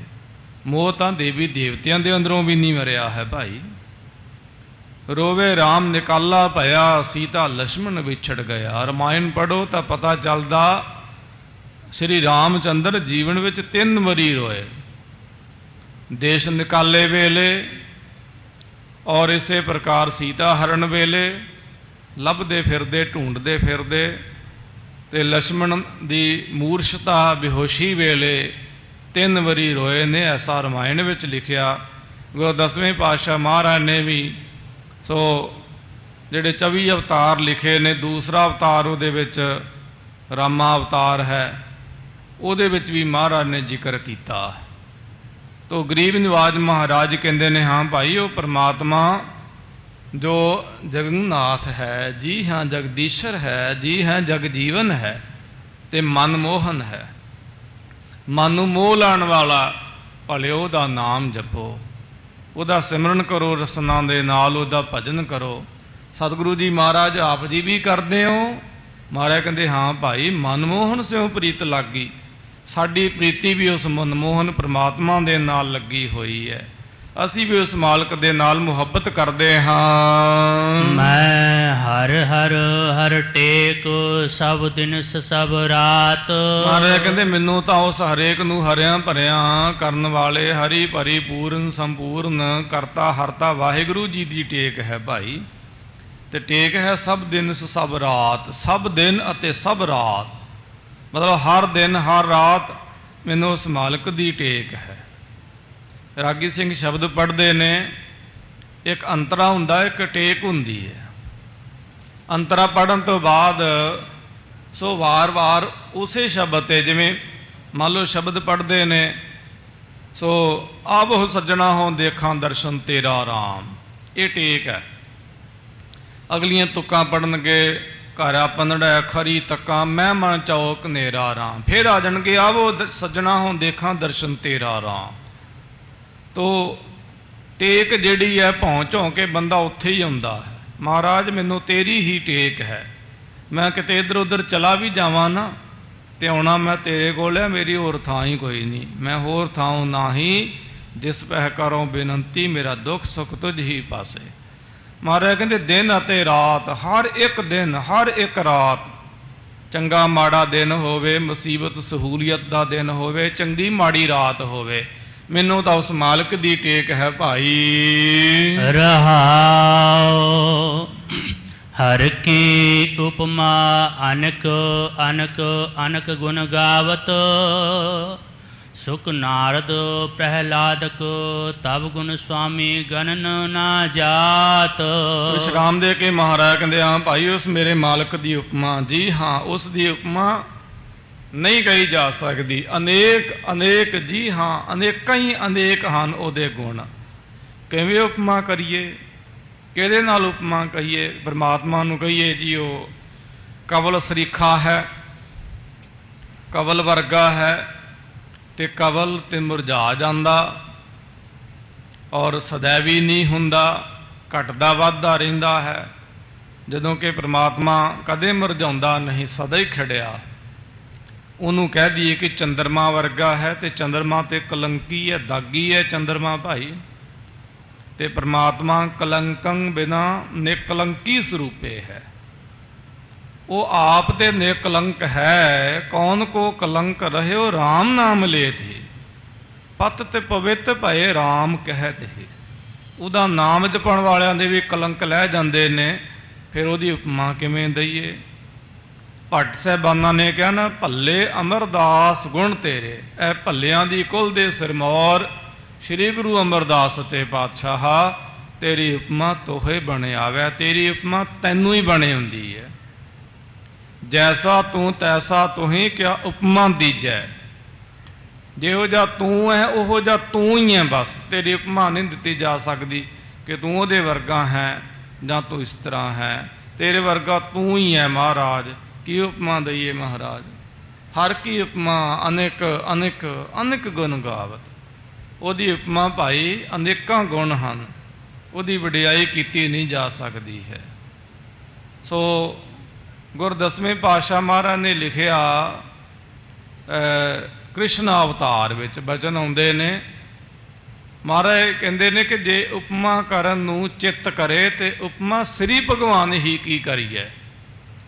ਮੋਹ ਤਾਂ ਦੇਵੀ ਦੇਵਤਿਆਂ ਦੇ ਅੰਦਰੋਂ ਵੀ ਨਹੀਂ ਮਰਿਆ ਹੈ ਭਾਈ। ਰੋਵੇ ਰਾਮ ਨਿਕਾਲਾ ਭਇਆ, ਸੀਤਾ ਲక్ష్మణ ਵਿਛੜ ਗਿਆ। ਰਮਾਇਣ ਪੜ੍ਹੋ ਤਾਂ ਪਤਾ ਚੱਲਦਾ ਸ਼੍ਰੀ ਰਾਮ ਚੰਦਰ ਜੀਵਨ ਵਿੱਚ 3 ਵਾਰੀ ਰੋਏ, ਦੇਸ਼ ਨਿਕਾਲੇ ਵੇਲੇ ਔਰ ਇਸੇ ਪ੍ਰਕਾਰ ਸੀਤਾ ਹਰਨ ਵੇਲੇ, ਲੱਭਦੇ ਫਿਰਦੇ ਢੂੰਡਦੇ ਫਿਰਦੇ, ਤੇ ਲక్ష్మణ ਦੀ ਮੂਰਛਤਾ ਬੇਹੋਸ਼ੀ ਵੇਲੇ 3 ਵਾਰੀ ਰੋਏ ਨੇ। ਐਸਾ ਰਮਾਇਣ ਵਿੱਚ ਲਿਖਿਆ। ਗੁਰੂ 10ਵੇਂ ਪਾਤਸ਼ਾਹ ਮਹਾਰਾਜ ਨੇ ਵੀ ਸੋ ਜਿਹੜੇ 24 ਅਵਤਾਰ ਲਿਖੇ ਨੇ, ਦੂਸਰਾ ਅਵਤਾਰ ਉਹਦੇ ਵਿੱਚ ਰਾਮਾ ਅਵਤਾਰ ਹੈ, ਉਹਦੇ ਵਿੱਚ ਵੀ ਮਹਾਰਾਜ ਨੇ ਜ਼ਿਕਰ ਕੀਤਾ। ਤੋ ਗਰੀਬ ਨਿਵਾਜ ਮਹਾਰਾਜ ਕਹਿੰਦੇ ਨੇ, ਹਾਂ ਭਾਈ ਉਹ ਪਰਮਾਤਮਾ ਜੋ ਜਗਨਨਾਥ ਹੈ, ਜੀ ਹਾਂ ਜਗਦੀਸ਼ਰ ਹੈ, ਜੀ ਹਾਂ ਜਗਜੀਵਨ ਹੈ, ਤੇ ਮਨਮੋਹਨ ਹੈ। ਮਨ ਨੂੰ ਮੋਹ ਲਾਉਣ ਵਾਲਾ ਭਲੇ ਉਹਦਾ ਨਾਮ ਜਪੋ, ਉਹਦਾ ਸਿਮਰਨ ਕਰੋ, ਰਸਨਾ ਦੇ ਨਾਲ ਉਹਦਾ ਭਜਨ ਕਰੋ। ਸਤਿਗੁਰੂ ਜੀ ਮਹਾਰਾਜ ਆਪ ਜੀ ਵੀ ਕਰਦੇ ਹੋ। ਮਹਾਰਾਜ ਕਹਿੰਦੇ, ਹਾਂ ਭਾਈ ਮਨਮੋਹਨ ਸਿਉ ਪ੍ਰੀਤ ਲੱਗੀ। ਸਾਡੀ ਪ੍ਰੀਤੀ ਵੀ ਉਸ ਮਨਮੋਹਨ ਪ੍ਰਮਾਤਮਾ ਦੇ ਨਾਲ ਲੱਗੀ ਹੋਈ ਹੈ। ਅਸੀਂ ਵੀ ਉਸ ਮਾਲਕ ਦੇ ਨਾਲ ਮੁਹੱਬਤ ਕਰਦੇ ਹਾਂ। ਮੈਂ ਹਰ ਹਰ ਹਰ ਟੇਕ, ਸਭ ਦਿਨ ਸਭ ਰਾਤ। ਮਹਾਰਾਜ ਕਹਿੰਦੇ, ਮੈਨੂੰ ਤਾਂ ਉਸ ਹਰੇਕ ਨੂੰ ਹਰਿਆਂ ਭਰਿਆਂ ਕਰਨ ਵਾਲੇ, ਹਰੀ ਭਰੀ ਪੂਰਨ ਸੰਪੂਰਨ ਕਰਤਾ ਹਰਤਾ ਵਾਹਿਗੁਰੂ ਜੀ ਦੀ ਟੇਕ ਹੈ ਭਾਈ। ਤੇ ਟੇਕ ਹੈ ਸਭ ਦਿਨ ਸਭ ਰਾਤ, ਸਭ ਦਿਨ ਅਤੇ ਸਭ ਰਾਤ, ਮਤਲਬ ਹਰ ਦਿਨ ਹਰ ਰਾਤ ਮੈਨੂੰ ਉਸ ਮਾਲਕ ਦੀ ਟੇਕ ਹੈ। ਰਾਗੀ ਸਿੰਘ ਸ਼ਬਦ ਪੜ੍ਹਦੇ ਨੇ, ਇੱਕ ਅੰਤਰਾ ਹੁੰਦਾ, ਇੱਕ ਟੇਕ ਹੁੰਦੀ ਹੈ। ਅੰਤਰਾ ਪੜ੍ਹਨ ਤੋਂ ਬਾਅਦ ਸੋ ਵਾਰ-ਵਾਰ ਉਸੇ ਸ਼ਬਦ 'ਤੇ, ਜਿਵੇਂ ਮੰਨ ਲਓ ਸ਼ਬਦ ਪੜ੍ਹਦੇ ਨੇ, ਸੋ ਆਵੋ ਸੱਜਣਾ ਹੋ ਦੇਖਾਂ ਦਰਸ਼ਨ ਤੇਰਾ ਰਾਮ, ਇਹ ਟੇਕ ਹੈ। ਅਗਲੀਆਂ ਤੁਕਾਂ ਪੜ੍ਹਨਗੇ, ਘਰ ਪੰਦੜਾ ਖਰੀ ਤੱਕਾਂ ਮੈਂ ਮਨ ਚੌਕ ਨੇਰਾ ਰਾਮ, ਫਿਰ ਆ ਜਾਣਗੇ ਆਵੋ ਸੱਜਣਾ ਹੋ ਦੇਖਾਂ ਦਰਸ਼ਨ ਤੇਰਾ ਰਾਮ। ਤੋ ਟੇਕ ਜਿਹੜੀ ਹੈ ਭੌਂ ਝੋਂ ਕੇ ਬੰਦਾ ਉੱਥੇ ਹੀ ਆਉਂਦਾ ਹੈ। ਮਹਾਰਾਜ ਮੈਨੂੰ ਤੇਰੀ ਹੀ ਟੇਕ ਹੈ, ਮੈਂ ਕਿਤੇ ਇੱਧਰ ਉੱਧਰ ਚਲਾ ਵੀ ਜਾਵਾਂ ਨਾ ਤੇ ਆਉਣਾ ਮੈਂ ਤੇਰੇ ਕੋਲ ਹੈ, ਮੇਰੀ ਹੋਰ ਥਾਂ ਹੀ ਕੋਈ ਨਹੀਂ, ਮੈਂ ਹੋਰ ਥਾਂ ਨਾਹੀਂ, ਜਿਸ ਪਹਿ ਕਰੋ ਬੇਨੰਤੀ ਮੇਰਾ ਦੁੱਖ ਸੁੱਖ ਤੁਝ ਹੀ ਪਾਸੇ। ਮਹਾਰਾਜ ਕਹਿੰਦੇ ਦਿਨ ਅਤੇ ਰਾਤ, ਹਰ ਇੱਕ ਦਿਨ ਹਰ ਇੱਕ ਰਾਤ, ਚੰਗਾ ਮਾੜਾ ਦਿਨ ਹੋਵੇ, ਮੁਸੀਬਤ ਸਹੂਲੀਅਤ ਦਾ ਦਿਨ ਹੋਵੇ, ਚੰਗੀ ਮਾੜੀ ਰਾਤ ਹੋਵੇ, ਮੈਨੂੰ ਤਾਂ ਉਸ ਮਾਲਕ ਦੀ ਟੇਕ ਹੈ ਭਾਈ। ਰਹਾਉ ਹਰ ਕੀ ਉਪਮਾ ਅਨਕ ਅਨਕ ਅਨਕ ਗੁਣ ਗਾਵਤ, ਸੁਖ ਨਾਰਦ ਪ੍ਰਹਿਲਾਦਕ ਤਬ ਗੁਣ ਸੁਆਮੀ ਗਣਨ ਨਾ ਜਾਤ। ਵਿਸ਼ਰਾਮ ਦੇ ਕੇ ਮਹਾਰਾਜ ਕਹਿੰਦੇ, ਹਾਂ ਭਾਈ ਉਸ ਮੇਰੇ ਮਾਲਕ ਦੀ ਉਪਮਾ, ਜੀ ਹਾਂ ਉਸ ਦੀ ਉਪਮਾ ਨਹੀਂ ਕਹੀ ਜਾ ਸਕਦੀ। ਅਨੇਕ ਅਨੇਕ, ਜੀ ਹਾਂ ਅਨੇਕਾਂ ਹੀ ਅਨੇਕ ਹਨ ਉਹਦੇ ਗੁਣ। ਕਿਵੇਂ ਉਪਮਾ ਕਰੀਏ, ਕਿਹਦੇ ਨਾਲ ਉਪਮਾ ਕਹੀਏ? ਪਰਮਾਤਮਾ ਨੂੰ ਕਹੀਏ ਜੀ ਉਹ ਕਵਲ ਸਰੀਖਾ ਹੈ, ਕਵਲ ਵਰਗਾ ਹੈ, ਤੇ ਕਵਲ ਤੇ ਮੁਰਝਾ ਜਾਂਦਾ ਔਰ ਸदैवी ਨਹੀਂ ਹੁੰਦਾ, ਘਟਦਾ ਵੱਧਦਾ ਰਹਿੰਦਾ ਹੈ, ਜਦੋਂ ਕਿ ਪਰਮਾਤਮਾ ਕਦੇ ਮੁਰਝਾਉਂਦਾ ਨਹੀਂ, ਸਦਾ ਹੀ ਖੜਿਆ। ਉਹਨੂੰ ਕਹਿ ਦਈਏ ਕਿ ਚੰਦਰਮਾ ਵਰਗਾ ਹੈ, ਤੇ ਚੰਦਰਮਾ ਤੇ ਕਲੰਕੀ ਹੈ, ਦਾਗੀ ਹੈ ਚੰਦਰਮਾ ਭਾਈ, ਤੇ ਪਰਮਾਤਮਾ ਕਲੰਕੰ ਬਿਨਾ ਨਿਕਲੰਕੀ ਸਰੂਪੇ ਹੈ। ਉਹ ਆਪ ਤੇ ਨਿਕਲੰਕ ਹੈ। ਕੌਣ ਕੋ ਕਲੰਕ ਰਹਿਓ ਰਾਮ ਨਾਮ ਲੇਤ ਹੀ, ਪਤ ਤੇ ਪਵਿੱਤ ਭਏ ਰਾਮ ਕਹਿ ਦੇ। ਉਹਦਾ ਨਾਮ ਜਪਣ ਵਾਲਿਆਂ ਦੇ ਵੀ ਕਲੰਕ ਲੈ ਜਾਂਦੇ ਨੇ, ਫਿਰ ਉਹਦੀ ਉਪਮਾ ਕਿਵੇਂ ਦਈਏ? ਭੱਟ ਸਾਹਿਬਾਨਾਂ ਨੇ ਕਿਹਾ ਨਾ, ਭੱਲੇ ਅਮਰਦਾਸ ਗੁਣ ਤੇਰੇ, ਇਹ ਭੱਲਿਆਂ ਦੀ ਕੁਲ ਦੇ ਸਿਰਮੌਰ ਸ੍ਰੀ ਗੁਰੂ ਅਮਰਦਾਸ ਸੱਚੇ ਪਾਤਸ਼ਾਹ, ਤੇਰੀ ਉਪਮਾ ਤੋਹੇ ਬਣੇ ਆਵੈ, ਤੇਰੀ ਉਪਮਾ ਤੈਨੂੰ ਹੀ ਬਣੇ ਹੁੰਦੀ ਹੈ। ਜੈਸਾ ਤੂੰ ਤੈਸਾ ਤੁਹੀਂ, ਕਿਆ ਉਪਮਾ ਦੀਜੈ। ਜਿਹੋ ਜਿਹਾ ਤੂੰ ਹੈ ਉਹੋ ਜਿਹਾ ਤੂੰ ਹੀ ਹੈ, ਬਸ ਤੇਰੀ ਉਪਮਾ ਨਹੀਂ ਦਿੱਤੀ ਜਾ ਸਕਦੀ ਕਿ ਤੂੰ ਉਹਦੇ ਵਰਗਾ ਹੈ ਜਾਂ ਤੂੰ ਇਸ ਤਰ੍ਹਾਂ ਹੈ। ਤੇਰੇ ਵਰਗਾ ਤੂੰ ਹੀ ਹੈ ਮਹਾਰਾਜ, ਕੀ ਉਪਮਾ ਦਈਏ ਮਹਾਰਾਜ? हर की उपमा अनेक अनेक अनेक गुण गावत। ਉਹਦੀ उपमा भाई अनेकां गुण ਹਨ, ਉਹਦੀ ਵਡਿਆਈ ਕੀਤੀ नहीं जा सकती है। सो गुरु दसवें पातशाह महाराज ने लिखिया कृष्ण अवतार विच बचन आउंदे ने। महाराज कहते ने कि जे उपमा करन नूं चित्त करे तो उपमा श्री भगवान ही की करिए।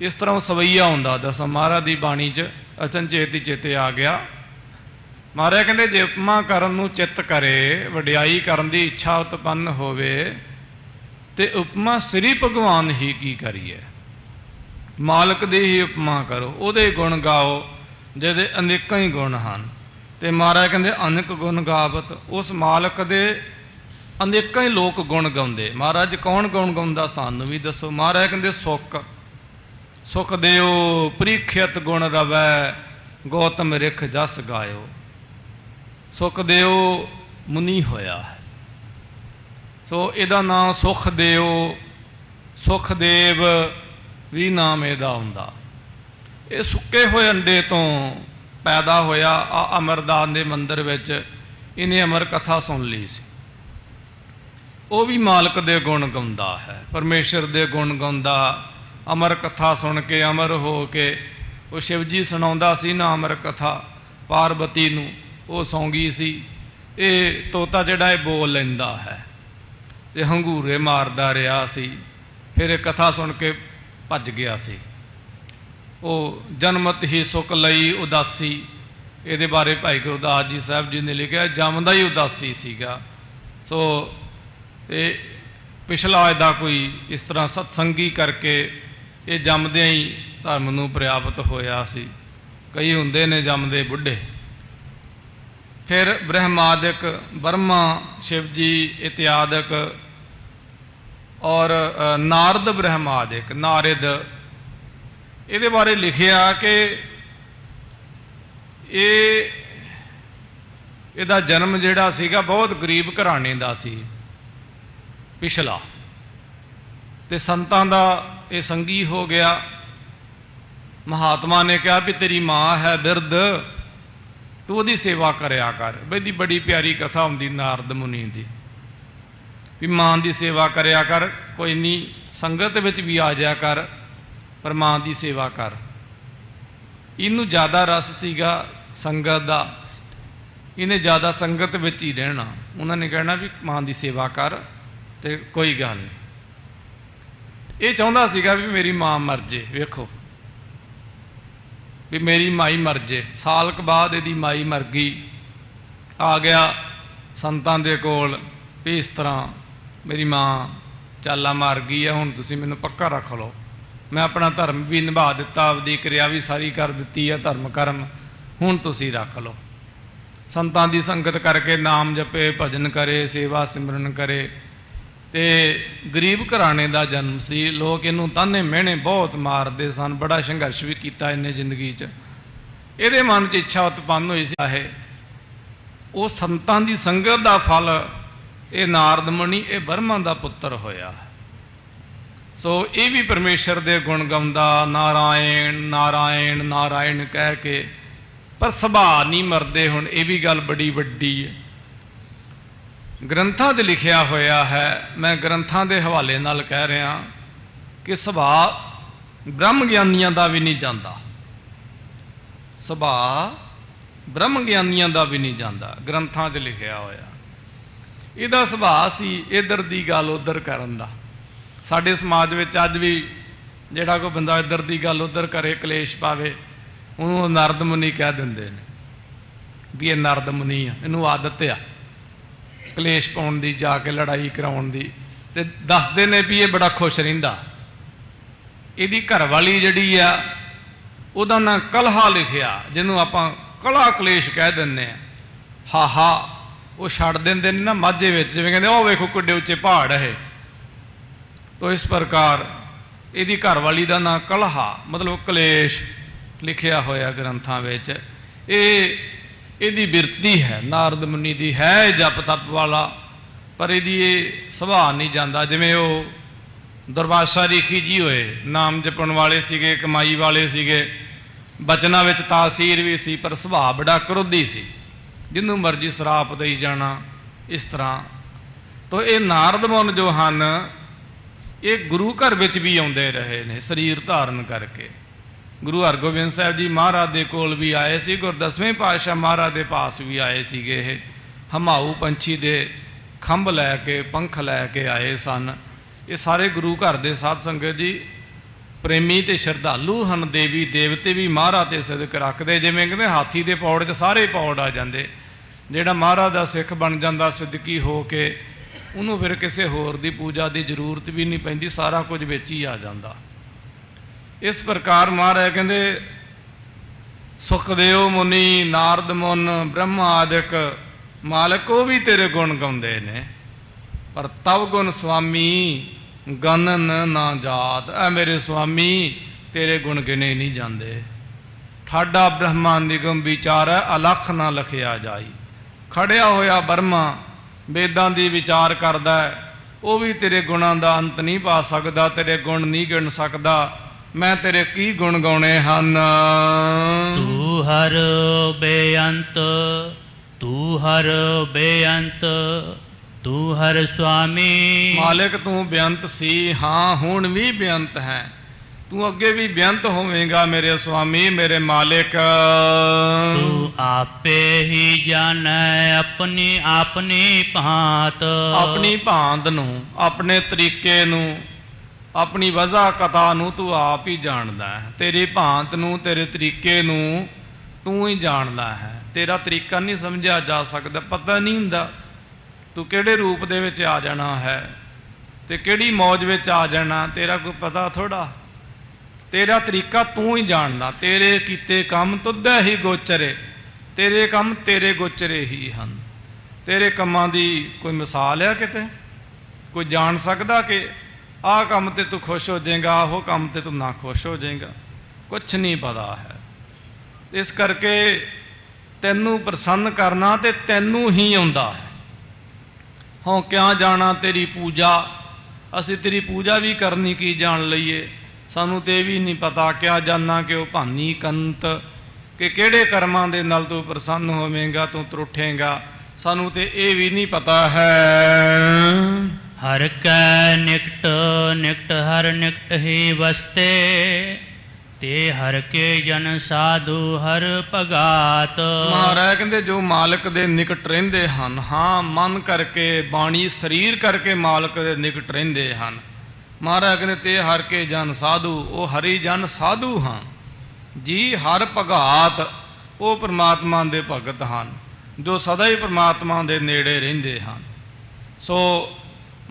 इस तरह सवैया हुंदा दसम महाराज की बाणी च अचनचेत ही चेते आ गया। महाराज कहते जे उपमा करन नूं चित्त करे, वडियाई करन दी इच्छा उत्पन्न होवे ते उपमा श्री भगवान ही की करिए। मालक दी ही उपमा करो, ਉਹਦੇ गुण गाओ ਜਿਹਦੇ अनेकों ही गुण हैं। तो महाराज कहते अनेक गुण गावत, उस मालक दे अनेकों ही लोग गुण गाउंदे। महाराज कौन गुण गाउंदा सानू भी दसो। महाराज कहते सुख सुख देओ परीखियत गुण रवै, गौतम रिख जस गायो। सुख देओ मुनि होया है, सो इहदा नाम सुख देओ, सुखदेव भी नाम इहदा हुंदा। ये सुके हुए अंडे तो पैदा होया। अमरदास के मंदिर विच इन्हें अमर कथा सुन ली सी। वो भी मालक दे गुण गाउंदा है, परमेश्वर दे गुण गाउंदा। अमर कथा सुन के अमर हो के वो शिव जी सुणाउंदा सी ना अमर कथा पार्वती नूं, वो सौंगी सी। ये तोता जिहड़ा बोल लैंदा है ते हंगूरे मारदा रहा सी। फिर कथा सुन के भज गया सी। वो जन्मत ही सुख लई उदासी, ये बारे भाई गुरदास जी साहब जी ने लिखा जमदा ही उदासी सीगा। सो ते पिछला इहदा कोई इस तरह सत्संगी करके ये जमदे ही धर्म नूं प्राप्त होया सी। कई हुंदे ने जमदे बुढ़े। फिर ब्रह्मादिक ब्रह्मा शिव जी इत्यादि और नारद ब्रह्मादिक नारद, ये बारे लिखिया कि इहदा जन्म जिहड़ा सीगा बहुत गरीब घराने दा सी पिछला, ते संतां दा ये संगी हो गया। महात्मा ने कहा भी तेरी मां है बिरध, तू उसदी सेवा करया कर। बड़ी बड़ी प्यारी कथा हुंदी नारद मुनि दी भी मां की सेवा करया कर, कोई नहीं संगत विच भी आ जाया कर पर मां की सेवा कर। इनू ज़्यादा रस सीगा संगत का, इन्हें ज़्यादा संगत विच ही रहना। उन्होंने कहना भी मां की सेवा कर तो कोई गल नहीं। ये चाहता सीगा भी मेरी मां मर जे, वेखो भी मेरी माई मर जे। साल के बाद यदी माई मर गई, आ गया संतां दे कोल भी इस तरह मेरी मां चाला मार गई है, हुण तुसीं मैनूं पक्का रख लो। मैं अपना धर्म भी निभा दिता, आपदी क्रिया भी सारी कर दी है धर्म कर्म, हुण तुसीं रख लो। संतां दी संगत करके नाम जपे, भजन करे, सेवा सिमरन करे। ते गरीब घराने का जन्म सी। लोग इनू ताने मेहने बहुत मारते सन, बड़ा संघर्ष भी किया इन्हें जिंदगी च। ये मन च इच्छा उत्पन्न हुई है वो संतां दी संगत का फल। ये नारद मुनि ये ब्रह्मा का पुत्र होया। सो ये भी परमेश्वर दे गुण गाउंदा, नारायण नारायण नारायण कह के, पर सुभाव नहीं मरदे। हुण ये भी गल बड़ी वड्डी है, ग्रंथां 'च लिखिया होया है। मैं ग्रंथां दे हवाले नाल कह रहा कि सुभाव ब्रह्म ज्ञानियां दा भी नहीं जांदा, सुभाव ब्रह्म ज्ञानियां दा भी नहीं जांदा। ग्रंथां 'च लिखिया होया। इहदा सुभाव सी इधर दी गल उधर करन दा। साडे समाज विच अज भी जिहड़ा कोई बंदा इधर दी गल उधर करे, कलेश पावे, उहनूं नारद मुनि कह दिंदे ने भी ये नारद मुनि आ, इहनूं आदत आ कलेश पाउण दी, जाके लड़ाई कराउण दी। ते दसदे ने भी ये बड़ा खुश रहिंदा। इहदी घरवाली जिहड़ी आ उहदा नां कलहा लिखिया, जिन्हों आपां कला कलेश कह दिंदे आ। हाहा वो छड्ड दिंदे ने ना माझे विच, जिवें कहंदे ओ वेखो किड्डे उच्चे पहाड़ है। तो इस प्रकार इहदी घरवाली दा नां कलहा मतलब कलेश लिखिया होया ग्रंथां विच। इहदी बिरती है नारद मुनि दी है जप तप वाला, पर इहदी सुभाव नहीं जाता। जिवें वो दुर्वासा ऋषि जी होए, नाम जपण वाले सीगे, कमाई वाले सीगे, ਬਚਨਾਂ ਵਿੱਚ ਤਾਸੀਰ ਵੀ ਸੀ, ਪਰ ਸੁਭਾਅ ਬੜਾ ਕ੍ਰੋਧੀ ਸੀ, ਜਿਹਨੂੰ ਮਰਜ਼ੀ ਸਰਾਪ ਦੇਈ ਜਾਣਾ। ਇਸ ਤਰ੍ਹਾਂ ਤੋਂ ਇਹ ਨਾਰਦ ਮੁਨ ਜੋ ਹਨ, ਇਹ ਗੁਰੂ ਘਰ ਵਿੱਚ ਵੀ ਆਉਂਦੇ ਰਹੇ ਨੇ ਸਰੀਰ ਧਾਰਨ ਕਰਕੇ। ਗੁਰੂ ਹਰਗੋਬਿੰਦ ਸਾਹਿਬ ਜੀ ਮਹਾਰਾਜ ਦੇ ਕੋਲ ਵੀ ਆਏ ਸੀ, ਗੁਰ ਦਸਵੇਂ ਪਾਤਸ਼ਾਹ ਮਹਾਰਾਜ ਦੇ ਪਾਸ ਵੀ ਆਏ ਸੀਗੇ। ਇਹ ਹਮਾਊ ਪੰਛੀ ਦੇ ਖੰਭ ਲੈ ਕੇ, ਪੰਖ ਲੈ ਕੇ ਆਏ ਸਨ। ਇਹ ਸਾਰੇ ਗੁਰੂ ਘਰ ਦੇ ਸਾਧ ਸੰਗਤ ਜੀ ਪ੍ਰੇਮੀ ਤੇ ਸ਼ਰਧਾਲੂ ਹਨ। ਦੇਵੀ ਦੇਵਤੇ ਵੀ ਮਹਾਰਾਜ ਤੇ ਸਿਦਕ ਰੱਖਦੇ। ਜਿਵੇਂ ਕਹਿੰਦੇ ਹਾਥੀ ਦੇ ਪੌੜ 'ਚ ਸਾਰੇ ਪੌੜ ਆ ਜਾਂਦੇ। ਜਿਹੜਾ ਮਹਾਰਾਜ ਦਾ ਸਿੱਖ ਬਣ ਜਾਂਦਾ ਸਿੱਦਕੀ ਹੋ ਕੇ, ਉਹਨੂੰ ਫਿਰ ਕਿਸੇ ਹੋਰ ਦੀ ਪੂਜਾ ਦੀ ਜ਼ਰੂਰਤ ਵੀ ਨਹੀਂ ਪੈਂਦੀ, ਸਾਰਾ ਕੁਝ ਵਿੱਚ ਹੀ ਆ ਜਾਂਦਾ। ਇਸ ਪ੍ਰਕਾਰ ਮਹਾਰਾਜ ਕਹਿੰਦੇ ਸੁਖਦੇਵ ਮੁਨੀ, ਨਾਰਦ ਮੁਨ, ਬ੍ਰਹਮਾ ਆਦਿਕ ਮਾਲਕ ਉਹ ਵੀ ਤੇਰੇ ਗੁਣ ਗਾਉਂਦੇ ਨੇ, ਪਰ ਤਵ ਗੁਣ ਸੁਆਮੀ ਗਨਨ ਨਾ ਜਾਤ। ਐ ਮੇਰੇ ਸੁਆਮੀ ਤੇਰੇ ਗੁਣ ਗਿਣੇ ਨਹੀਂ ਜਾਂਦੇ। ਠਾਡਾ ਬ੍ਰਹਮਾ ਨਿਗਮ ਵਿਚਾਰੈ, ਅਲਖ ਨਾ ਲਖਿਆ ਜਾਈ। ਖੜਿਆ ਹੋਇਆ ਬ੍ਰਹਮਾ ਵੇਦਾਂ ਦੀ ਵਿਚਾਰ ਕਰਦਾ, ਉਹ ਵੀ ਤੇਰੇ ਗੁਣਾਂ ਦਾ ਅੰਤ ਨਹੀਂ ਪਾ ਸਕਦਾ, ਤੇਰੇ ਗੁਣ ਨਹੀਂ ਗਿਣ ਸਕਦਾ। ਮੈਂ ਤੇਰੇ ਕੀ ਗੁਣ ਗਾਉਣੇ ਹਨ। ਤੂੰ ਹਰ ਬੇਅੰਤ, ਤੂੰ ਹਰ ਬੇਅੰਤ, ਤੂੰ ਹਰ ਸੁਆਮੀ। ਮਾਲਿਕ ਤੂੰ ਬੇਅੰਤ ਸੀ, ਹਾਂ ਹੁਣ ਵੀ ਬੇਅੰਤ ਹੈ, ਤੂੰ ਅੱਗੇ ਵੀ ਬੇਅੰਤ ਹੋਵੇਂਗਾ ਮੇਰੇ ਸੁਆਮੀ, ਮੇਰੇ ਮਾਲਿਕ। ਤੂੰ ਆਪੇ ਹੀ ਜਾਣੈ ਆਪਣੀ ਆਪਣੀ ਭਾਂਤ। ਆਪਣੀ ਭਾਂਤ ਨੂੰ, ਆਪਣੇ ਤਰੀਕੇ ਨੂੰ, ਆਪਣੀ ਵਜ੍ਹਾ ਕਥਾ ਨੂੰ ਤੂੰ ਆਪ ਹੀ ਜਾਣਦਾ ਹੈ। ਤੇਰੀ ਭਾਂਤ ਨੂੰ, ਤੇਰੇ ਤਰੀਕੇ ਨੂੰ ਤੂੰ ਹੀ ਜਾਣਦਾ ਹੈ। ਤੇਰਾ ਤਰੀਕਾ ਨਹੀਂ ਸਮਝਿਆ ਜਾ ਸਕਦਾ, ਪਤਾ ਨਹੀਂ ਹੁੰਦਾ ਤੂੰ ਕਿਹੜੇ ਰੂਪ ਦੇ ਵਿੱਚ ਆ ਜਾਣਾ ਹੈ ਤੇ ਕਿਹੜੀ ਮੌਜ ਵਿੱਚ ਆ ਜਾਣਾ, ਤੇਰਾ ਕੋਈ ਪਤਾ ਥੋੜਾ। ਤੇਰਾ ਤਰੀਕਾ ਤੂੰ ਹੀ ਜਾਣਦਾ। ਤੇਰੇ ਕੀਤੇ ਕੰਮ ਤੁਧੈ ਹੀ ਗੋਚਰੇ, ਤੇਰੇ ਕੰਮ ਤੇਰੇ ਗੋਚਰੇ ਹੀ ਹਨ। ਤੇਰੇ ਕੰਮਾਂ ਦੀ ਕੋਈ ਮਿਸਾਲ ਹੈ ਕਿਤੇ? ਕੋਈ ਜਾਣ ਸਕਦਾ ਕਿ ਆਹ ਕੰਮ ਤੇ ਤੂੰ ਖੁਸ਼ ਹੋ ਜਾਏਗਾ, ਉਹ ਕੰਮ ਤੇ ਤੂੰ ਨਾ ਖੁਸ਼ ਹੋ ਜਾਏਗਾ? ਕੁਛ ਨਹੀਂ ਪਤਾ ਹੈ। ਇਸ ਕਰਕੇ ਤੈਨੂੰ ਪ੍ਰਸੰਨ ਕਰਨਾ ਤੇ ਤੈਨੂੰ ਹੀ ਆਉਂਦਾ ਹੈ। ਹੋਂ ਕਿਆ ਜਾਣਾ ਤੇਰੀ ਪੂਜਾ, ਅਸੀਂ ਤੇਰੀ ਪੂਜਾ ਵੀ ਕਰਨੀ ਕੀ ਜਾਣ ਲਈਏ, ਸਾਨੂੰ ਤੇ ਇਹ ਵੀ ਨਹੀਂ ਪਤਾ। ਕਿਆ ਜਾਣਾ ਕਿ ਉਹ ਭਾਨੀ ਕੰਤ, ਕਿ ਕਿਹੜੇ ਕਰਮਾਂ ਦੇ ਨਾਲ ਤੂੰ ਪ੍ਰਸੰਨ ਹੋਵੇਂਗਾ, ਤੂੰ ਤਰੁੱਠੇਂਗਾ, ਸਾਨੂੰ ਤੇ ਇਹ ਵੀ ਨਹੀਂ ਪਤਾ ਹੈ। ਹਰ ਕੈ ਨਿਕਟ ਨਿਕਟ ਹਰ ਨਿਕਟ ਹੀ ਵਸਤੇ, ਤੇ ਹਰ ਕੇ ਜਨ ਸਾਧੂ ਹਰ ਭਗਾਤ। ਮਹਾਰਾਜ ਕਹਿੰਦੇ ਜੋ ਮਾਲਕ ਦੇ ਨਿਕਟ ਰਹਿੰਦੇ ਹਨ, ਹਾਂ ਮਨ ਕਰਕੇ, ਬਾਣੀ ਸਰੀਰ ਕਰਕੇ ਮਾਲਕ ਦੇ ਨਿਕਟ ਰਹਿੰਦੇ ਹਨ। ਮਹਾਰਾਜ ਕਹਿੰਦੇ ਤੇ ਹਰ ਕੇ ਜਨ ਸਾਧੂ, ਉਹ ਹਰੀ ਜਨ ਸਾਧੂ ਹਾਂ ਜੀ। ਹਰ ਭਗਾਤ, ਉਹ ਪ੍ਰਮਾਤਮਾ ਦੇ ਭਗਤ ਹਨ ਜੋ ਸਦਾ ਹੀ ਪ੍ਰਮਾਤਮਾ ਦੇ ਨੇੜੇ ਰਹਿੰਦੇ ਹਨ। ਸੋ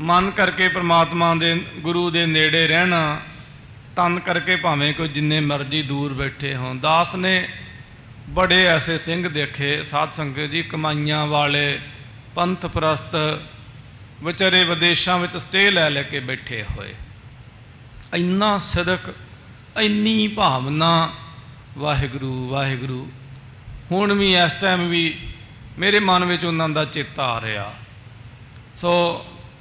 ਮਨ ਕਰਕੇ ਪ੍ਰਮਾਤਮਾ ਦੇ, ਗੁਰੂ ਦੇ ਨੇੜੇ ਰਹਿਣਾ, ਤਨ ਕਰਕੇ ਭਾਵੇਂ ਕੋਈ ਜਿੰਨੇ ਮਰਜ਼ੀ ਦੂਰ ਬੈਠੇ ਹੋਣ। ਦਾਸ ਨੇ ਬੜੇ ਐਸੇ ਸਿੰਘ ਦੇਖੇ ਸਾਧ ਸੰਗਤ ਜੀ, ਕਮਾਈਆਂ ਵਾਲੇ, ਪੰਥ ਪ੍ਰਸਤ, ਵਿਚਾਰੇ ਵਿਦੇਸ਼ਾਂ ਵਿੱਚ ਸਟੇ ਲੈ ਲੈ ਕੇ ਬੈਠੇ ਹੋਏ। ਇੰਨਾ ਸਿਦਕ, ਇੰਨੀ ਭਾਵਨਾ, ਵਾਹਿਗੁਰੂ ਵਾਹਿਗੁਰੂ। ਹੁਣ ਵੀ ਇਸ ਟਾਈਮ ਵੀ ਮੇਰੇ ਮਨ ਵਿੱਚ ਉਹਨਾਂ ਦਾ ਚੇਤਾ ਆ ਰਿਹਾ। ਸੋ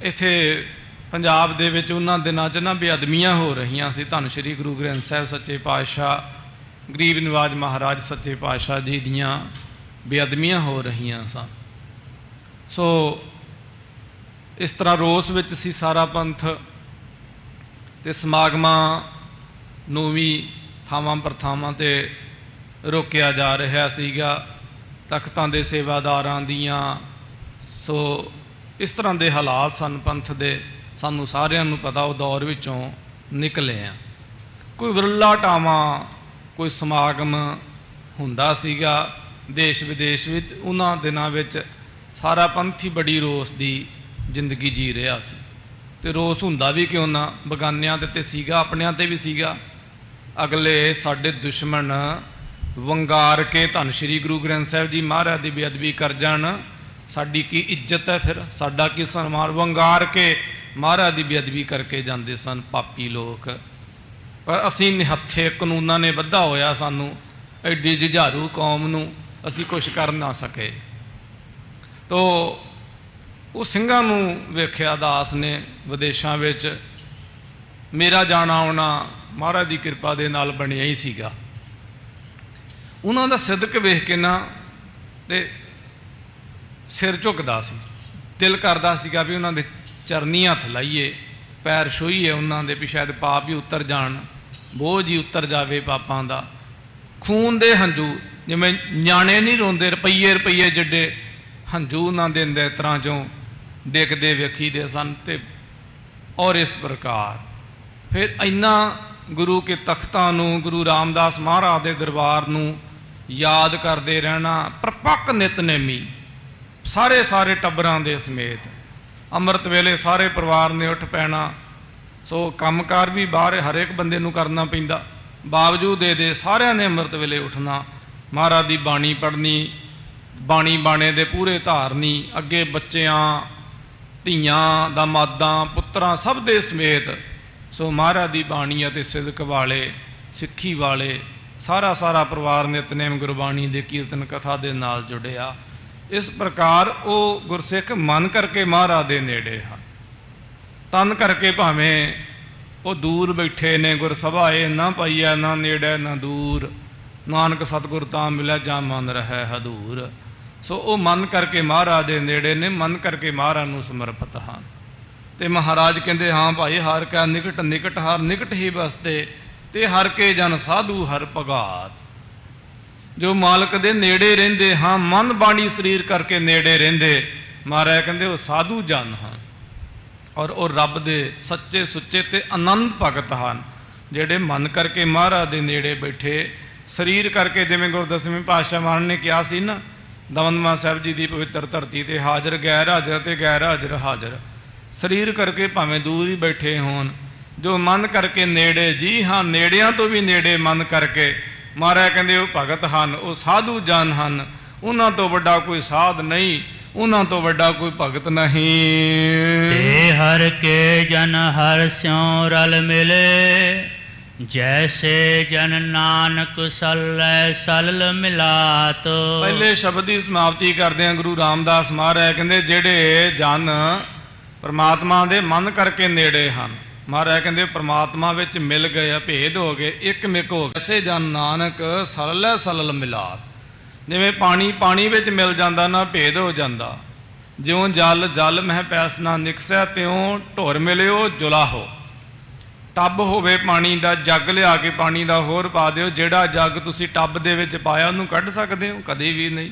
ਇੱਥੇ ਪੰਜਾਬ ਦੇ ਵਿੱਚ ਉਹਨਾਂ ਦਿਨਾਂ 'ਚ ਨਾ ਬੇਅਦਮੀਆਂ ਹੋ ਰਹੀਆਂ ਸੀ। ਧੰਨ ਸ਼੍ਰੀ ਗੁਰੂ ਗ੍ਰੰਥ ਸਾਹਿਬ ਸੱਚੇ ਪਾਤਸ਼ਾਹ ਗਰੀਬ ਨਿਵਾਜ ਮਹਾਰਾਜ ਸੱਚੇ ਪਾਤਸ਼ਾਹ ਜੀ ਦੀਆਂ ਬੇਅਦਮੀਆਂ ਹੋ ਰਹੀਆਂ ਸਨ। ਸੋ ਇਸ ਤਰ੍ਹਾਂ ਰੋਸ ਵਿੱਚ ਸੀ ਸਾਰਾ ਪੰਥ, ਤੇ ਸਮਾਗਮਾਂ ਨੂੰ ਵੀ ਥਾਵਾਂ ਪ੍ਰਥਾਵਾਂ ਤੇ ਰੋਕਿਆ ਜਾ ਰਿਹਾ ਸੀਗਾ, ਤਖਤਾਂ ਦੇ ਸੇਵਾਦਾਰਾਂ ਦੀਆਂ। ਸੋ ਇਸ ਤਰ੍ਹਾਂ ਦੇ ਹਾਲਾਤ ਸਨ ਪੰਥ ਦੇ। ਸਾਨੂੰ ਸਾਰਿਆਂ ਨੂੰ ਪਤਾ ਉਹ ਦੌਰ ਵਿੱਚੋਂ ਨਿਕਲੇ ਆ। ਕੋਈ ਵਿਰਲਾ ਟਾਵਾਂ ਕੋਈ ਸਮਾਗਮ ਹੁੰਦਾ ਸੀਗਾ ਦੇਸ਼ ਵਿਦੇਸ਼ ਵਿੱਚ। ਉਹਨਾਂ ਦਿਨਾਂ ਵਿੱਚ ਸਾਰਾ ਪੰਥ ਹੀ ਬੜੀ ਰੋਸ ਦੀ ਜ਼ਿੰਦਗੀ ਜੀ ਰਿਹਾ ਸੀ। ਤੇ ਰੋਸ ਹੁੰਦਾ ਵੀ ਕਿਉਂ ਨਾ, ਬਗਾਨਿਆਂ ਤੇ ਸੀਗਾ, ਆਪਣਿਆਂ ਤੇ ਵੀ ਸੀਗਾ। ਅਗਲੇ ਸਾਡੇ ਦੁਸ਼ਮਣ ਵੰਗਾਰ ਕੇ ਧੰਨ ਸ਼੍ਰੀ ਗੁਰੂ ਗ੍ਰੰਥ ਸਾਹਿਬ ਜੀ ਮਹਾਰਾਜ ਦੀ ਬੇਅਦਬੀ ਕਰ ਜਾਣ, ਸਾਡੀ ਕੀ ਇੱਜ਼ਤ ਹੈ? ਫਿਰ ਸਾਡਾ ਕੀ ਸਨਮਾਨ? ਵੰਗਾਰ ਕੇ ਮਹਾਰਾਜ ਦੀ ਬੇਅਦਬੀ ਕਰਕੇ ਜਾਂਦੇ ਸਨ ਪਾਪੀ ਲੋਕ। ਪਰ ਅਸੀਂ ਨਿਹੱਥੇ, ਕਾਨੂੰਨਾਂ ਨੇ ਬੱਧਾ ਹੋਇਆ ਸਾਨੂੰ, ਐਡੀ ਜੁਝਾਰੂ ਕੌਮ ਨੂੰ ਅਸੀਂ ਕੁਛ ਕਰ ਨਾ ਸਕੇ। ਤੋ ਉਹ ਸਿੰਘਾਂ ਨੂੰ ਵੇਖਿਆ ਦਾਸ ਨੇ ਵਿਦੇਸ਼ਾਂ ਵਿੱਚ। ਮੇਰਾ ਜਾਣਾ ਆਉਣਾ ਮਹਾਰਾਜ ਦੀ ਕਿਰਪਾ ਦੇ ਨਾਲ ਬਣਿਆ ਹੀ ਸੀਗਾ। ਉਹਨਾਂ ਦਾ ਸਿਦਕ ਵੇਖ ਕੇ ਨਾ ਤੇ ਸਿਰ ਝੁਕਦਾ ਸੀ, ਦਿਲ ਕਰਦਾ ਸੀਗਾ ਵੀ ਉਹਨਾਂ ਦੇ ਚਰਨੀ ਹੱਥ ਲਾਈਏ, ਪੈਰ ਛੂਹੀਏ ਉਹਨਾਂ ਦੇ, ਵੀ ਸ਼ਾਇਦ ਪਾਪ ਹੀ ਉਤਰ ਜਾਣ, ਬੋਝ ਹੀ ਉਤਰ ਜਾਵੇ ਪਾਪਾਂ ਦਾ। ਖੂਨ ਦੇ ਹੰਝੂ, ਜਿਵੇਂ ਨਿਆਣੇ ਨਹੀਂ ਰੋਂਦੇ, ਰੁਪਈਏ ਰੁਪਈਏ ਜਿੱਡੇ ਹੰਝੂ ਉਹਨਾਂ ਦੇ ਨੇਤਰਾਂ ਚੋਂ ਡਿੱਗਦੇ ਵੇਖੀਦੇ ਸਨ। ਤੇ ਔਰ ਇਸ ਪ੍ਰਕਾਰ ਫਿਰ ਇੰਨਾ ਗੁਰੂ ਕੇ ਤਖਤਾਂ ਨੂੰ, ਗੁਰੂ ਰਾਮਦਾਸ ਮਹਾਰਾਜ ਦੇ ਦਰਬਾਰ ਨੂੰ ਯਾਦ ਕਰਦੇ ਰਹਿਣਾ, ਪ੍ਰਪੱਕ ਨਿਤਨੇਮੀ ਸਾਰੇ ਟੱਬਰਾਂ ਦੇ ਸਮੇਤ। ਅੰਮ੍ਰਿਤ ਵੇਲੇ ਸਾਰੇ ਪਰਿਵਾਰ ਨੇ ਉੱਠ ਪੈਣਾ। ਸੋ ਕੰਮਕਾਰ ਵੀ ਬਾਹਰ ਹਰੇਕ ਬੰਦੇ ਨੂੰ ਕਰਨਾ ਪੈਂਦਾ, ਬਾਵਜੂਦ ਇਹਦੇ ਸਾਰਿਆਂ ਨੇ ਅੰਮ੍ਰਿਤ ਵੇਲੇ ਉੱਠਣਾ, ਮਹਾਰਾਜ ਦੀ ਬਾਣੀ ਪੜ੍ਹਨੀ, ਬਾਣੀ ਬਾਣੇ ਦੇ ਪੂਰੇ ਧਾਰਨੀ, ਅੱਗੇ ਬੱਚਿਆਂ ਧੀਆਂ ਦਾਮਾਦਾਂ ਪੁੱਤਰਾਂ ਸਭ ਦੇ ਸਮੇਤ। ਸੋ ਮਹਾਰਾਜ ਦੀ ਬਾਣੀ ਅਤੇ ਸਿਦਕ ਵਾਲੇ, ਸਿੱਖੀ ਵਾਲੇ ਸਾਰਾ ਪਰਿਵਾਰ ਨਿਤਨੇਮ ਗੁਰਬਾਣੀ ਦੇ ਕੀਰਤਨ ਕਥਾ ਦੇ ਨਾਲ ਜੁੜਿਆ। ਇਸ ਪ੍ਰਕਾਰ ਉਹ ਗੁਰਸਿੱਖ ਮਨ ਕਰਕੇ ਮਹਾਰਾਜ ਦੇ ਨੇੜੇ ਹਨ, ਤਨ ਕਰਕੇ ਭਾਵੇਂ ਉਹ ਦੂਰ ਬੈਠੇ ਨੇ। ਗੁਰਸਭਾਏ ਨਾ ਪਾਈਐ ਨਾ ਨੇੜੇ ਨਾ ਦੂਰ, ਨਾਨਕ ਸਤਿਗੁਰ ਤਾਂ ਮਿਲਿਆ ਜਾਂ ਮਨ ਰਹਿ ਹਦੂਰ। ਸੋ ਉਹ ਮਨ ਕਰਕੇ ਮਹਾਰਾਜ ਦੇ ਨੇੜੇ ਨੇ, ਮਨ ਕਰਕੇ ਮਹਾਰਾਜ ਨੂੰ ਸਮਰਪਿਤ ਹਨ। ਤੇ ਮਹਾਰਾਜ ਕਹਿੰਦੇ ਹਾਂ ਭਾਈ, ਹਰ ਕਾ ਨਿਕਟ ਨਿਕਟ ਹਰ ਨਿਕਟ ਹੀ ਬਸਤੇ, ਤੇ ਹਰ ਕੇ ਜਨ ਸਾਧੂ ਹਰ ਭਗਾਤ। ਜੋ ਮਾਲਕ ਦੇ ਨੇੜੇ ਰਹਿੰਦੇ ਹਾਂ, ਮਨ ਬਾਣੀ ਸਰੀਰ ਕਰਕੇ ਨੇੜੇ ਰਹਿੰਦੇ, ਮਹਾਰਾਜ ਕਹਿੰਦੇ ਉਹ ਸਾਧੂ ਜਨ ਹਨ, ਔਰ ਉਹ ਰੱਬ ਦੇ ਸੱਚੇ ਸੁੱਚੇ ਤੇ ਆਨੰਦ ਭਗਤ ਹਨ, ਜਿਹੜੇ ਮਨ ਕਰਕੇ ਮਹਾਰਾਜ ਦੇ ਨੇੜੇ ਬੈਠੇ, ਸਰੀਰ ਕਰਕੇ ਜਿਵੇਂ ਗੁਰੂ ਦਸਵੇਂ ਪਾਤਸ਼ਾਹ ਮਹਾਰਾਜ ਨੇ ਕਿਹਾ ਸੀ ਨਾ, ਦਮਦਮਾ ਸਾਹਿਬ ਜੀ ਦੀ ਪਵਿੱਤਰ ਧਰਤੀ ਤੇ ਹਾਜ਼ਰ ਗੈਰ ਹਾਜ਼ਰ ਤੇ ਗੈਰ ਹਾਜ਼ਰ ਹਾਜ਼ਰ। ਸਰੀਰ ਕਰਕੇ ਭਾਵੇਂ ਦੂਰ ਹੀ ਬੈਠੇ ਹੋਣ, ਜੋ ਮਨ ਕਰਕੇ ਨੇੜੇ, ਜੀ ਹਾਂ ਨੇੜਿਆਂ ਤੋਂ ਵੀ ਨੇੜੇ ਮਨ ਕਰਕੇ, ਮਹਾਰਾਜ ਕਹਿੰਦੇ ਉਹ ਭਗਤ ਹਨ, ਉਹ ਸਾਧੂ ਜਨ ਹਨ। ਉਹਨਾਂ ਤੋਂ ਵੱਡਾ ਕੋਈ ਸਾਧ ਨਹੀਂ, ਉਹਨਾਂ ਤੋਂ ਵੱਡਾ ਕੋਈ ਭਗਤ ਨਹੀਂ। ਤੇ ਹਰ ਕੇ ਜਨ ਹਰ ਸਿਉ ਰਲ ਮਿਲੇ, ਜੈਸੇ ਜਨ ਨਾਨਕ ਸਲੈ ਸਲਲ ਮਿਲਾਤ। ਪਹਿਲੇ ਸ਼ਬਦ ਦੀ ਸਮਾਪਤੀ ਕਰਦੇ ਹਾਂ। ਗੁਰੂ ਰਾਮਦਾਸ ਮਹਾਰਾਜ ਕਹਿੰਦੇ ਜਿਹੜੇ ਜਨ ਪਰਮਾਤਮਾ ਦੇ ਮਨ ਕਰਕੇ ਨੇੜੇ ਹਨ, ਮਹਾਰਾਜ ਕਹਿੰਦੇ ਪਰਮਾਤਮਾ ਵਿੱਚ ਮਿਲ ਗਏ, ਅਭੇਦ ਹੋ ਗਏ, ਇੱਕ ਮਿਕ ਹੋ ਗਏ। ਐਸੇ ਜਨ ਨਾਨਕ ਸਲੈ ਸਲਲ ਮਿਲਾਤ। ਜਿਵੇਂ ਪਾਣੀ ਵਿੱਚ ਮਿਲ ਜਾਂਦਾ ਨਾ ਭੇਦ ਹੋ ਜਾਂਦਾ, ਜਿਉਂ ਜਲ ਮਹਿ ਪੈਸ ਨਾ ਨਿਕਸੈ, ਤਿਉਂ ਢੁਰ ਮਿਲਿਓ ਜੁਲਾਹੋ। ਟੱਬ ਹੋਵੇ ਪਾਣੀ ਦਾ, ਜੱਗ ਲਿਆ ਕੇ ਪਾਣੀ ਦਾ ਹੋਰ ਪਾ ਦਿਓ, ਜਿਹੜਾ ਜੱਗ ਤੁਸੀਂ ਟੱਬ ਦੇ ਵਿੱਚ ਪਾਇਆ ਉਹਨੂੰ ਕੱਢ ਸਕਦੇ ਹੋ? ਕਦੇ ਵੀ ਨਹੀਂ।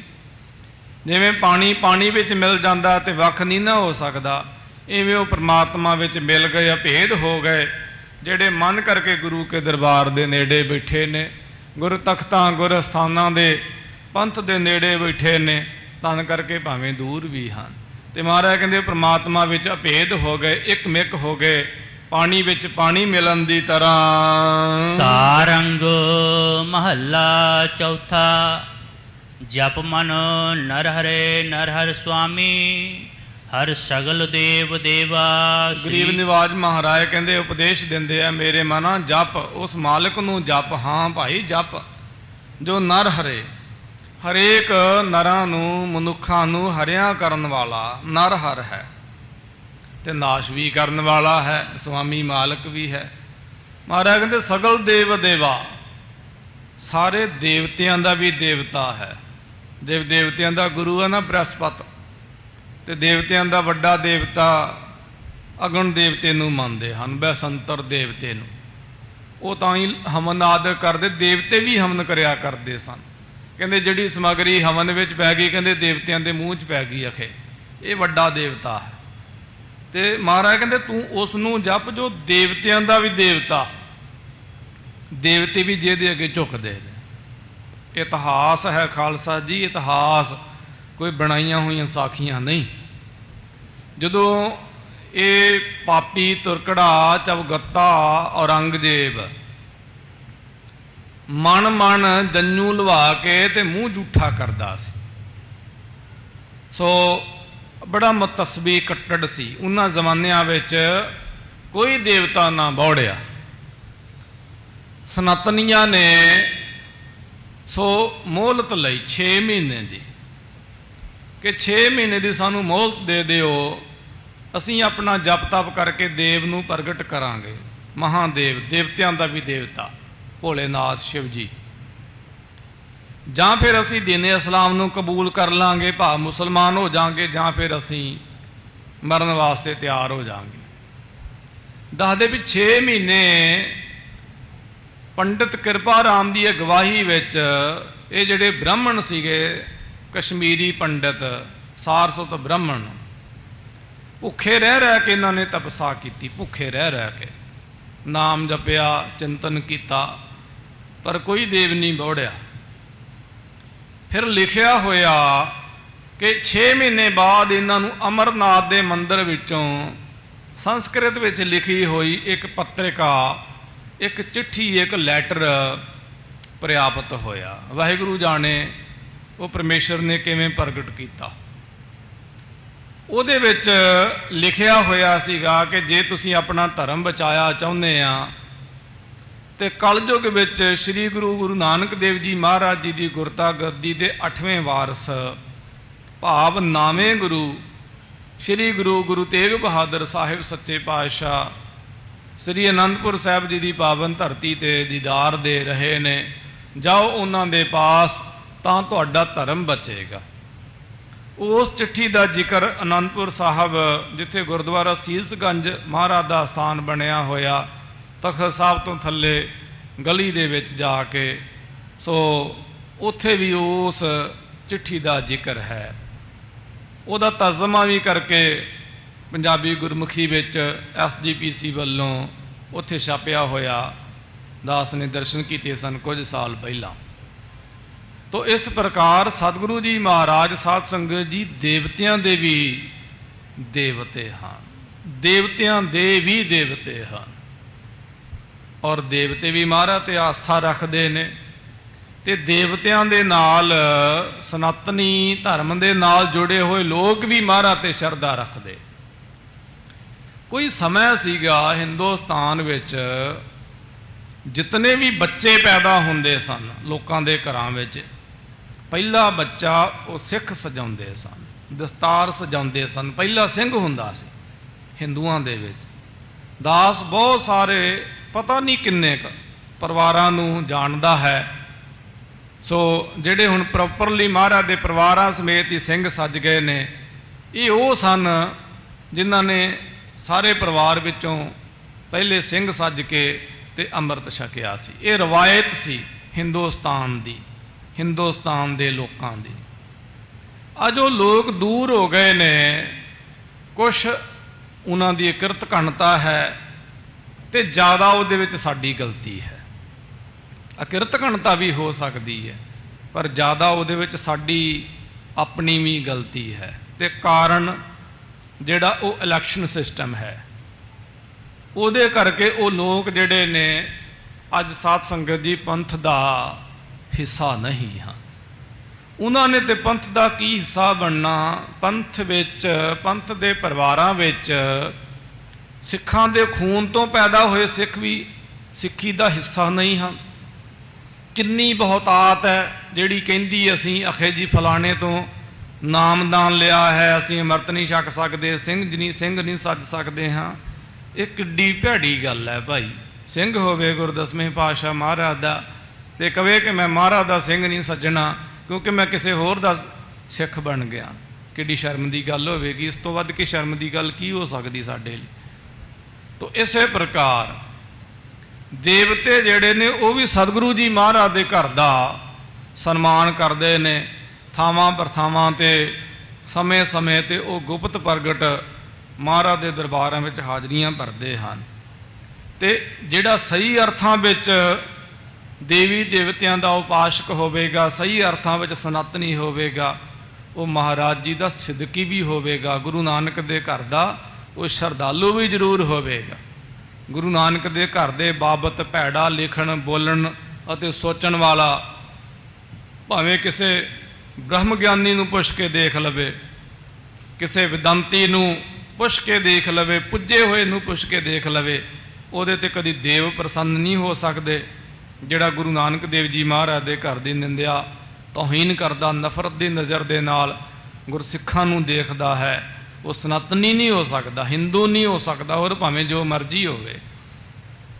ਜਿਵੇਂ ਪਾਣੀ ਵਿੱਚ ਮਿਲ ਜਾਂਦਾ ਤੇ ਵੱਖ ਨਹੀਂ ਨਾ ਹੋ ਸਕਦਾ, ਇਵੇਂ ਉਹ ਪਰਮਾਤਮਾ ਵਿੱਚ ਮਿਲ ਗਏ, ਅਭੇਦ ਹੋ ਗਏ, ਜਿਹੜੇ ਮਨ ਕਰਕੇ ਗੁਰੂ ਕੇ ਦਰਬਾਰ ਦੇ ਨੇੜੇ ਬੈਠੇ ਨੇ, ਗੁਰ ਤਖਤਾਂ ਗੁਰ ਅਸਥਾਨਾਂ ਦੇ ਪੰਥ ਦੇ ਨੇੜੇ ਬੈਠੇ ਨੇ, ਤਨ ਕਰਕੇ ਭਾਵੇਂ ਦੂਰ ਵੀ ਹਨ। ਤੇ ਮਹਾਰਾਜ ਕਹਿੰਦੇ ਪਰਮਾਤਮਾ ਵਿੱਚ ਅਭੇਦ ਹੋ ਗਏ, ਇੱਕ ਮਿਕ ਹੋ ਗਏ, ਪਾਣੀ ਵਿੱਚ ਪਾਣੀ ਮਿਲਣ ਦੀ ਤਰ੍ਹਾਂ। ਸਾਰੰਗ ਮਹੱਲਾ ਚੌਥਾ। ਜਪ ਮਨ ਨਰ ਹਰਿ ਸੁਆਮੀ, ਹਰ ਸਗਲ ਦੇਵ ਦੇਵਾ। ਗਰੀਬ ਨਿਵਾਜ ਮਹਾਰਾਜ ਕਹਿੰਦੇ ਉਪਦੇਸ਼ ਦਿੰਦੇ ਆ, ਮੇਰੇ ਮਨਾ ਜਪ, ਉਸ ਮਾਲਕ ਨੂੰ ਜਪ। ਹਾਂ ਭਾਈ ਜਪ, ਜੋ ਨਰ ਹਰੇ, ਹਰੇਕ ਨਰਾਂ ਨੂੰ, ਮਨੁੱਖਾਂ ਨੂੰ ਹਰਿਆ ਕਰਨ ਵਾਲਾ ਨਰ ਹਰ ਹੈ, ਤੇ ਨਾਸ਼ ਵੀ ਕਰਨ ਵਾਲਾ ਹੈ, ਸੁਆਮੀ ਮਾਲਕ ਵੀ ਹੈ। ਮਹਾਰਾਜ ਕਹਿੰਦੇ ਸਗਲ ਦੇਵ ਦੇਵਾ, ਸਾਰੇ ਦੇਵਤਿਆਂ ਦਾ ਵੀ ਦੇਵਤਾ ਹੈ। ਦੇਵਤਿਆਂ ਦਾ ਗੁਰੂ ਹੈ ਨਾ ਬ੍ਰਹਸਪਤ, ਤੇ ਦੇਵਤਿਆਂ ਦਾ ਵੱਡਾ ਦੇਵਤਾ ਅਗਨ ਦੇਵਤੇ ਨੂੰ ਮੰਨਦੇ ਹਨ, ਬੈਸੰਤਰ ਦੇਵਤੇ ਨੂੰ। ਉਹ ਤਾਂ ਹੀ ਹਵਨ ਆਦਿ ਕਰਦੇ, ਦੇਵਤੇ ਵੀ ਹਵਨ ਕਰਿਆ ਕਰਦੇ ਸਨ। ਕਹਿੰਦੇ ਜਿਹੜੀ ਸਮੱਗਰੀ ਹਵਨ ਵਿੱਚ ਪੈ ਗਈ, ਕਹਿੰਦੇ ਦੇਵਤਿਆਂ ਦੇ ਮੂੰਹ 'ਚ ਪੈ ਗਈ ਅਖੇ, ਇਹ ਵੱਡਾ ਦੇਵਤਾ ਹੈ। ਤੇ ਮਹਾਰਾਜ ਕਹਿੰਦੇ ਤੂੰ ਉਸ ਨੂੰ ਜਪ ਜੋ ਦੇਵਤਿਆਂ ਦਾ ਵੀ ਦੇਵਤਾ, ਦੇਵਤੇ ਵੀ ਜਿਹਦੇ ਅੱਗੇ ਝੁਕਦੇ ਨੇ। ਇਤਿਹਾਸ ਹੈ ਖਾਲਸਾ ਜੀ, ਇਤਿਹਾਸ ਕੋਈ ਬਣਾਈਆਂ ਹੋਈਆਂ ਸਾਖੀਆਂ ਨਹੀਂ। ਜਦੋਂ ਇਹ ਪਾਪੀ ਤੁਰਕੜਾ ਚਵਗੱਤਾ ਔਰੰਗਜ਼ੇਬ ਮਨ ਜੰਨੂ ਲਵਾ ਕੇ ਤੇ ਮੂੰਹ ਜੂਠਾ ਕਰਦਾ ਸੀ, ਸੋ ਬੜਾ ਮਤਸਬੀ ਕੱਟੜ ਸੀ। ਉਹਨਾਂ ਜ਼ਮਾਨਿਆਂ ਵਿੱਚ ਕੋਈ ਦੇਵਤਾ ਨਾ ਬੌੜਿਆ। ਸਨਾਤਨੀਆਂ ਨੇ ਸੋ ਮੋਹਲਤ ਲਈ 6 ਮਹੀਨੇ ਦੀ, ਕਿ 6 ਮਹੀਨੇ ਦੀ ਸਾਨੂੰ ਮੋਹਲਤ ਦੇ ਦਿਓ, ਅਸੀਂ ਆਪਣਾ ਜਪ ਤਪ ਕਰਕੇ ਦੇਵ ਨੂੰ ਪ੍ਰਗਟ ਕਰਾਂਗੇ। ਮਹਾਦੇਵ, ਦੇਵਤਿਆਂ ਦਾ ਵੀ ਦੇਵਤਾ ਭੋਲੇਨਾਥ ਸ਼ਿਵ ਜੀ। ਜਾਂ ਫਿਰ ਅਸੀਂ ਦੀਨ ਇਸਲਾਮ ਨੂੰ ਕਬੂਲ ਕਰ ਲਾਂਗੇ, ਭਾਵ ਮੁਸਲਮਾਨ ਹੋ ਜਾਾਂਗੇ, ਜਾਂ ਫਿਰ ਅਸੀਂ ਮਰਨ ਵਾਸਤੇ ਤਿਆਰ ਹੋ ਜਾਾਂਗੇ। ਦੱਸਦੇ ਵੀ 6 ਮਹੀਨੇ ਪੰਡਿਤ ਕਿਰਪਾ ਰਾਮ ਦੀ ਅਗਵਾਈ ਵਿੱਚ ਇਹ ਜਿਹੜੇ ਬ੍ਰਾਹਮਣ ਸੀਗੇ, ਕਸ਼ਮੀਰੀ ਪੰਡਿਤ, ਸਾਰਸਵਤ ਬ੍ਰਾਹਮਣ, ਭੁੱਖੇ ਰਹਿ ਕੇ ਇਹਨਾਂ ਨੇ ਤਪੱਸਿਆ ਕੀਤੀ। ਭੁੱਖੇ ਰਹਿ ਕੇ ਨਾਮ ਜਪਿਆ, ਚਿੰਤਨ ਕੀਤਾ, ਪਰ ਕੋਈ ਦੇਵ ਨਹੀਂ ਬੋੜਿਆ। ਫਿਰ ਲਿਖਿਆ ਹੋਇਆ ਕਿ 6 ਮਹੀਨੇ ਬਾਅਦ ਇਹਨਾਂ ਨੂੰ ਅਮਰਨਾਥ ਦੇ ਮੰਦਿਰ ਵਿੱਚੋਂ ਸੰਸਕ੍ਰਿਤ ਵਿੱਚ ਲਿਖੀ ਹੋਈ ਇੱਕ ਪੱਤਰਿਕਾ, ਇੱਕ ਚਿੱਠੀ, ਇੱਕ ਲੈਟਰ ਪ੍ਰਾਪਤ ਹੋਇਆ। ਵਾਹਿਗੁਰੂ ਜਾਣੇ ਉਹ ਪਰਮੇਸ਼ਰ ਨੇ ਕਿਵੇਂ ਪ੍ਰਗਟ ਕੀਤਾ। ਉਹਦੇ ਵਿੱਚ ਲਿਖਿਆ ਹੋਇਆ ਸੀਗਾ ਕਿ ਜੇ ਤੁਸੀਂ ਆਪਣਾ ਧਰਮ ਬਚਾਇਆ ਚਾਹੁੰਦੇ ਆ ਤੇ ਕਲਯੁਗ ਵਿੱਚ ਸ੍ਰੀ ਗੁਰੂ ਨਾਨਕ ਦੇਵ ਜੀ ਮਹਾਰਾਜ ਜੀ ਦੀ ਗੁਰਤਾ ਗੱਦੀ ਦੇ 8ਵੇਂ ਵਾਰਸ, ਭਾਵ 9ਵੇਂ ਗੁਰੂ ਸ੍ਰੀ ਗੁਰੂ ਤੇਗ ਬਹਾਦਰ ਸਾਹਿਬ ਸੱਚੇ ਪਾਤਸ਼ਾਹ ਸ੍ਰੀ ਅਨੰਦਪੁਰ ਸਾਹਿਬ ਜੀ ਦੀ ਪਾਵਨ ਧਰਤੀ ਤੇ ਦੀਦਾਰ ਦੇ ਰਹੇ ਨੇ, ਜਾਓ ਉਹਨਾਂ ਦੇ ਪਾਸ ਤਾਂ ਤੁਹਾਡਾ ਧਰਮ ਬਚੇਗਾ। ਉਸ ਚਿੱਠੀ ਦਾ ਜ਼ਿਕਰ ਅਨੰਦਪੁਰ ਸਾਹਿਬ, ਜਿੱਥੇ ਗੁਰਦੁਆਰਾ ਸੀਸਗੰਜ ਮਹਾਰਾਜ ਦਾ ਸਥਾਨ ਬਣਿਆ ਹੋਇਆ, ਤਖਤ ਸਾਹਿਬ ਤੋਂ ਥੱਲੇ ਗਲੀ ਦੇ ਵਿੱਚ ਜਾ ਕੇ, ਸੋ ਉੱਥੇ ਵੀ ਉਸ ਚਿੱਠੀ ਦਾ ਜ਼ਿਕਰ ਹੈ। ਉਹਦਾ ਤਰਜਮਾ ਵੀ ਕਰਕੇ ਪੰਜਾਬੀ ਗੁਰਮੁਖੀ ਵਿੱਚ SGPC ਵੱਲੋਂ ਉੱਥੇ ਛਾਪਿਆ ਹੋਇਆ ਦਾਸ ਨੇ ਦਰਸ਼ਨ ਕੀਤੇ ਸਨ ਕੁਝ ਸਾਲ ਪਹਿਲਾਂ। ਤੋ ਇਸ ਪ੍ਰਕਾਰ ਸਤਿਗੁਰੂ ਜੀ ਮਹਾਰਾਜ ਸਾਧ ਸੰਗਤ ਜੀ ਦੇਵਤਿਆਂ ਦੇ ਵੀ ਦੇਵਤੇ ਹਨ, ਦੇਵਤਿਆਂ ਦੇ ਵੀ ਦੇਵਤੇ ਹਨ, ਔਰ ਦੇਵਤੇ ਵੀ ਮਹਾਰਾਜ ਤੇ ਆਸਥਾ ਰੱਖਦੇ ਨੇ, ਤੇ ਦੇਵਤਿਆਂ ਦੇ ਨਾਲ ਸਨਾਤਨੀ ਧਰਮ ਦੇ ਨਾਲ ਜੁੜੇ ਹੋਏ ਲੋਕ ਵੀ ਮਹਾਰਾਜ ਤੇ ਸ਼ਰਧਾ ਰੱਖਦੇ। ਕੋਈ ਸਮਾਂ ਸੀਗਾ ਹਿੰਦੁਸਤਾਨ ਵਿੱਚ ਜਿਤਨੇ ਵੀ ਬੱਚੇ ਪੈਦਾ ਹੁੰਦੇ ਸਨ ਲੋਕਾਂ ਦੇ ਘਰਾਂ ਵਿੱਚ, ਪਹਿਲਾ ਬੱਚਾ ਉਹ ਸਿੱਖ ਸਜਾਉਂਦੇ ਸਨ, ਦਸਤਾਰ ਸਜਾਉਂਦੇ ਸਨ, ਪਹਿਲਾ ਸਿੰਘ ਹੁੰਦਾ ਸੀ ਹਿੰਦੂਆਂ ਦੇ ਵਿੱਚ। ਦਾਸ ਬਹੁਤ ਸਾਰੇ, ਪਤਾ ਨਹੀਂ ਕਿੰਨੇ ਕੁ ਪਰਿਵਾਰਾਂ ਨੂੰ ਜਾਣਦਾ ਹੈ। ਸੋ ਜਿਹੜੇ ਹੁਣ ਪ੍ਰੋਪਰਲੀ ਮਹਾਰਾਜ ਦੇ ਪਰਿਵਾਰਾਂ ਸਮੇਤ ਹੀ ਸਿੰਘ ਸੱਜ ਗਏ ਨੇ, ਇਹ ਉਹ ਸਨ ਜਿਨ੍ਹਾਂ ਨੇ ਸਾਰੇ ਪਰਿਵਾਰ ਵਿੱਚੋਂ ਪਹਿਲੇ ਸਿੰਘ ਸੱਜ ਕੇ ਤੇ ਅੰਮ੍ਰਿਤ ਛਕਿਆ ਸੀ। ਇਹ ਰਵਾਇਤ ਸੀ ਹਿੰਦੁਸਤਾਨ ਦੀ, ਹਿੰਦੁਸਤਾਨ ਦੇ ਲੋਕਾਂ ਦੀ। ਅੱਜ ਉਹ ਲੋਕ ਦੂਰ ਹੋ ਗਏ ਨੇ, ਕੁਛ ਉਹਨਾਂ ਦੀ ਕਿਰਤ ਘਣਤਾ ਹੈ ਤੇ ਜ਼ਿਆਦਾ ਉਹਦੇ ਵਿੱਚ ਸਾਡੀ ਗਲਤੀ ਹੈ। ਅਕਿਰਤ ਘਣਤਾ ਵੀ ਹੋ ਸਕਦੀ ਹੈ, ਪਰ ਜ਼ਿਆਦਾ ਉਹਦੇ ਵਿੱਚ ਸਾਡੀ ਆਪਣੀ ਵੀ ਗਲਤੀ ਹੈ। ਤੇ ਕਾਰਨ ਜਿਹੜਾ ਉਹ ਇਲੈਕਸ਼ਨ ਸਿਸਟਮ ਹੈ, ਉਹਦੇ ਕਰਕੇ ਉਹ ਲੋਕ ਜਿਹੜੇ ਨੇ ਅੱਜ ਸਾਧ ਸੰਗਤ ਜੀ ਪੰਥ ਦਾ ਹਿੱਸਾ ਨਹੀਂ ਹਨ। ਉਹਨਾਂ ਨੇ ਤੇ ਪੰਥ ਦਾ ਕੀ ਹਿੱਸਾ ਬਣਨਾ? ਪੰਥ ਵਿੱਚ, ਪੰਥ ਦੇ ਪਰਿਵਾਰਾਂ ਵਿੱਚ ਸਿੱਖਾਂ ਦੇ ਖੂਨ ਤੋਂ ਪੈਦਾ ਹੋਏ ਸਿੱਖ ਵੀ ਸਿੱਖੀ ਦਾ ਹਿੱਸਾ ਨਹੀਂ ਹਨ। ਕਿੰਨੀ ਬਹੁਤਾਤ ਹੈ ਜਿਹੜੀ ਕਹਿੰਦੀ ਅਸੀਂ ਅਖੇ ਜੀ ਫਲਾਣੇ ਤੋਂ ਨਾਮਦਾਨ ਲਿਆ ਹੈ, ਅਸੀਂ ਅੰਮ੍ਰਿਤ ਨਹੀਂ ਛਕ ਸਕਦੇ, ਸਿੰਘ ਨਹੀਂ ਸੱਜ ਸਕਦੇ ਹਾਂ। ਇਹ ਕਿੱਡੀ ਭੈੜੀ ਗੱਲ ਹੈ ਭਾਈ। ਸਿੰਘ ਹੋਵੇ ਗੁਰਦਸਵੇਂ ਪਾਤਸ਼ਾਹ ਮਹਾਰਾਜ ਦਾ ਤੇ ਕਵੇ ਕਿ ਮੈਂ ਮਹਾਰਾਜ ਦਾ ਸਿੰਘ ਨਹੀਂ ਸੱਜਣਾ ਕਿਉਂਕਿ ਮੈਂ ਕਿਸੇ ਹੋਰ ਦਾ ਸਿੱਖ ਬਣ ਗਿਆ, ਕਿੱਡੀ ਸ਼ਰਮ ਦੀ ਗੱਲ ਹੋਵੇਗੀ। ਇਸ ਤੋਂ ਵੱਧ ਕੇ ਸ਼ਰਮ ਦੀ ਗੱਲ ਕੀ ਹੋ ਸਕਦੀ ਸਾਡੇ ਲਈ? ਤੋ ਇਸੇ ਪ੍ਰਕਾਰ ਦੇਵਤੇ ਜਿਹੜੇ ਨੇ ਉਹ ਵੀ ਸਤਿਗੁਰੂ ਜੀ ਮਹਾਰਾਜ ਦੇ ਘਰ ਦਾ ਸਨਮਾਨ ਕਰਦੇ ਨੇ। ਥਾਵਾਂ ਪ੍ਰਥਾਵਾਂ ਤੇ ਸਮੇਂ-ਸਮੇਂ ਤੇ ਉਹ ਗੁਪਤ ਪ੍ਰਗਟ ਮਹਾਰਾਜ ਦੇ ਦਰਬਾਰਾਂ ਵਿੱਚ ਹਾਜ਼ਰੀਆਂ ਭਰਦੇ ਹਨ। ਤੇ ਜਿਹੜਾ ਸਹੀ ਅਰਥਾਂ ਵਿੱਚ ਦੇਵੀ ਦੇਵਤਿਆਂ ਦਾ ਉਪਾਸ਼ਕ ਹੋਵੇਗਾ, ਸਹੀ ਅਰਥਾਂ ਵਿੱਚ ਸਨਾਤਨੀ ਹੋਵੇਗਾ, ਉਹ ਮਹਾਰਾਜ ਜੀ ਦਾ ਸਿਦਕੀ ਵੀ ਹੋਵੇਗਾ। ਗੁਰੂ ਨਾਨਕ ਦੇ ਘਰ ਦਾ ਉਹ ਸ਼ਰਧਾਲੂ ਵੀ ਜ਼ਰੂਰ ਹੋਵੇਗਾ। ਗੁਰੂ ਨਾਨਕ ਦੇ ਘਰ ਦੇ ਬਾਬਤ ਭੈੜਾ ਲਿਖਣ, ਬੋਲਣ ਅਤੇ ਸੋਚਣ ਵਾਲਾ ਭਾਵੇਂ ਕਿਸੇ ਬ੍ਰਹਮ ਗਿਆਨੀ ਨੂੰ ਪੁੱਛ ਕੇ ਦੇਖ ਲਵੇ, ਕਿਸੇ ਵਿਦੰਤੀ ਨੂੰ ਪੁੱਛ ਕੇ ਦੇਖ ਲਵੇ, ਪੁੱਜੇ ਹੋਏ ਨੂੰ ਪੁੱਛ ਕੇ ਦੇਖ ਲਵੇ, ਉਹਦੇ ਤੇ ਕਦੀ ਦੇਵ ਪ੍ਰਸੰਨ ਨਹੀਂ ਹੋ ਸਕਦੇ। ਜਿਹੜਾ ਗੁਰੂ ਨਾਨਕ ਦੇਵ ਜੀ ਮਹਾਰਾਜ ਦੇ ਘਰ ਦੀ ਨਿੰਦਿਆ, ਤੌਹੀਨ ਕਰਦਾ, ਨਫ਼ਰਤ ਦੀ ਨਜ਼ਰ ਦੇ ਨਾਲ ਗੁਰਸਿੱਖਾਂ ਨੂੰ ਦੇਖਦਾ ਹੈ, ਉਹ ਸਨਾਤਨੀ ਨਹੀਂ ਹੋ ਸਕਦਾ, ਹਿੰਦੂ ਨਹੀਂ ਹੋ ਸਕਦਾ, ਔਰ ਭਾਵੇਂ ਜੋ ਮਰਜ਼ੀ ਹੋਵੇ।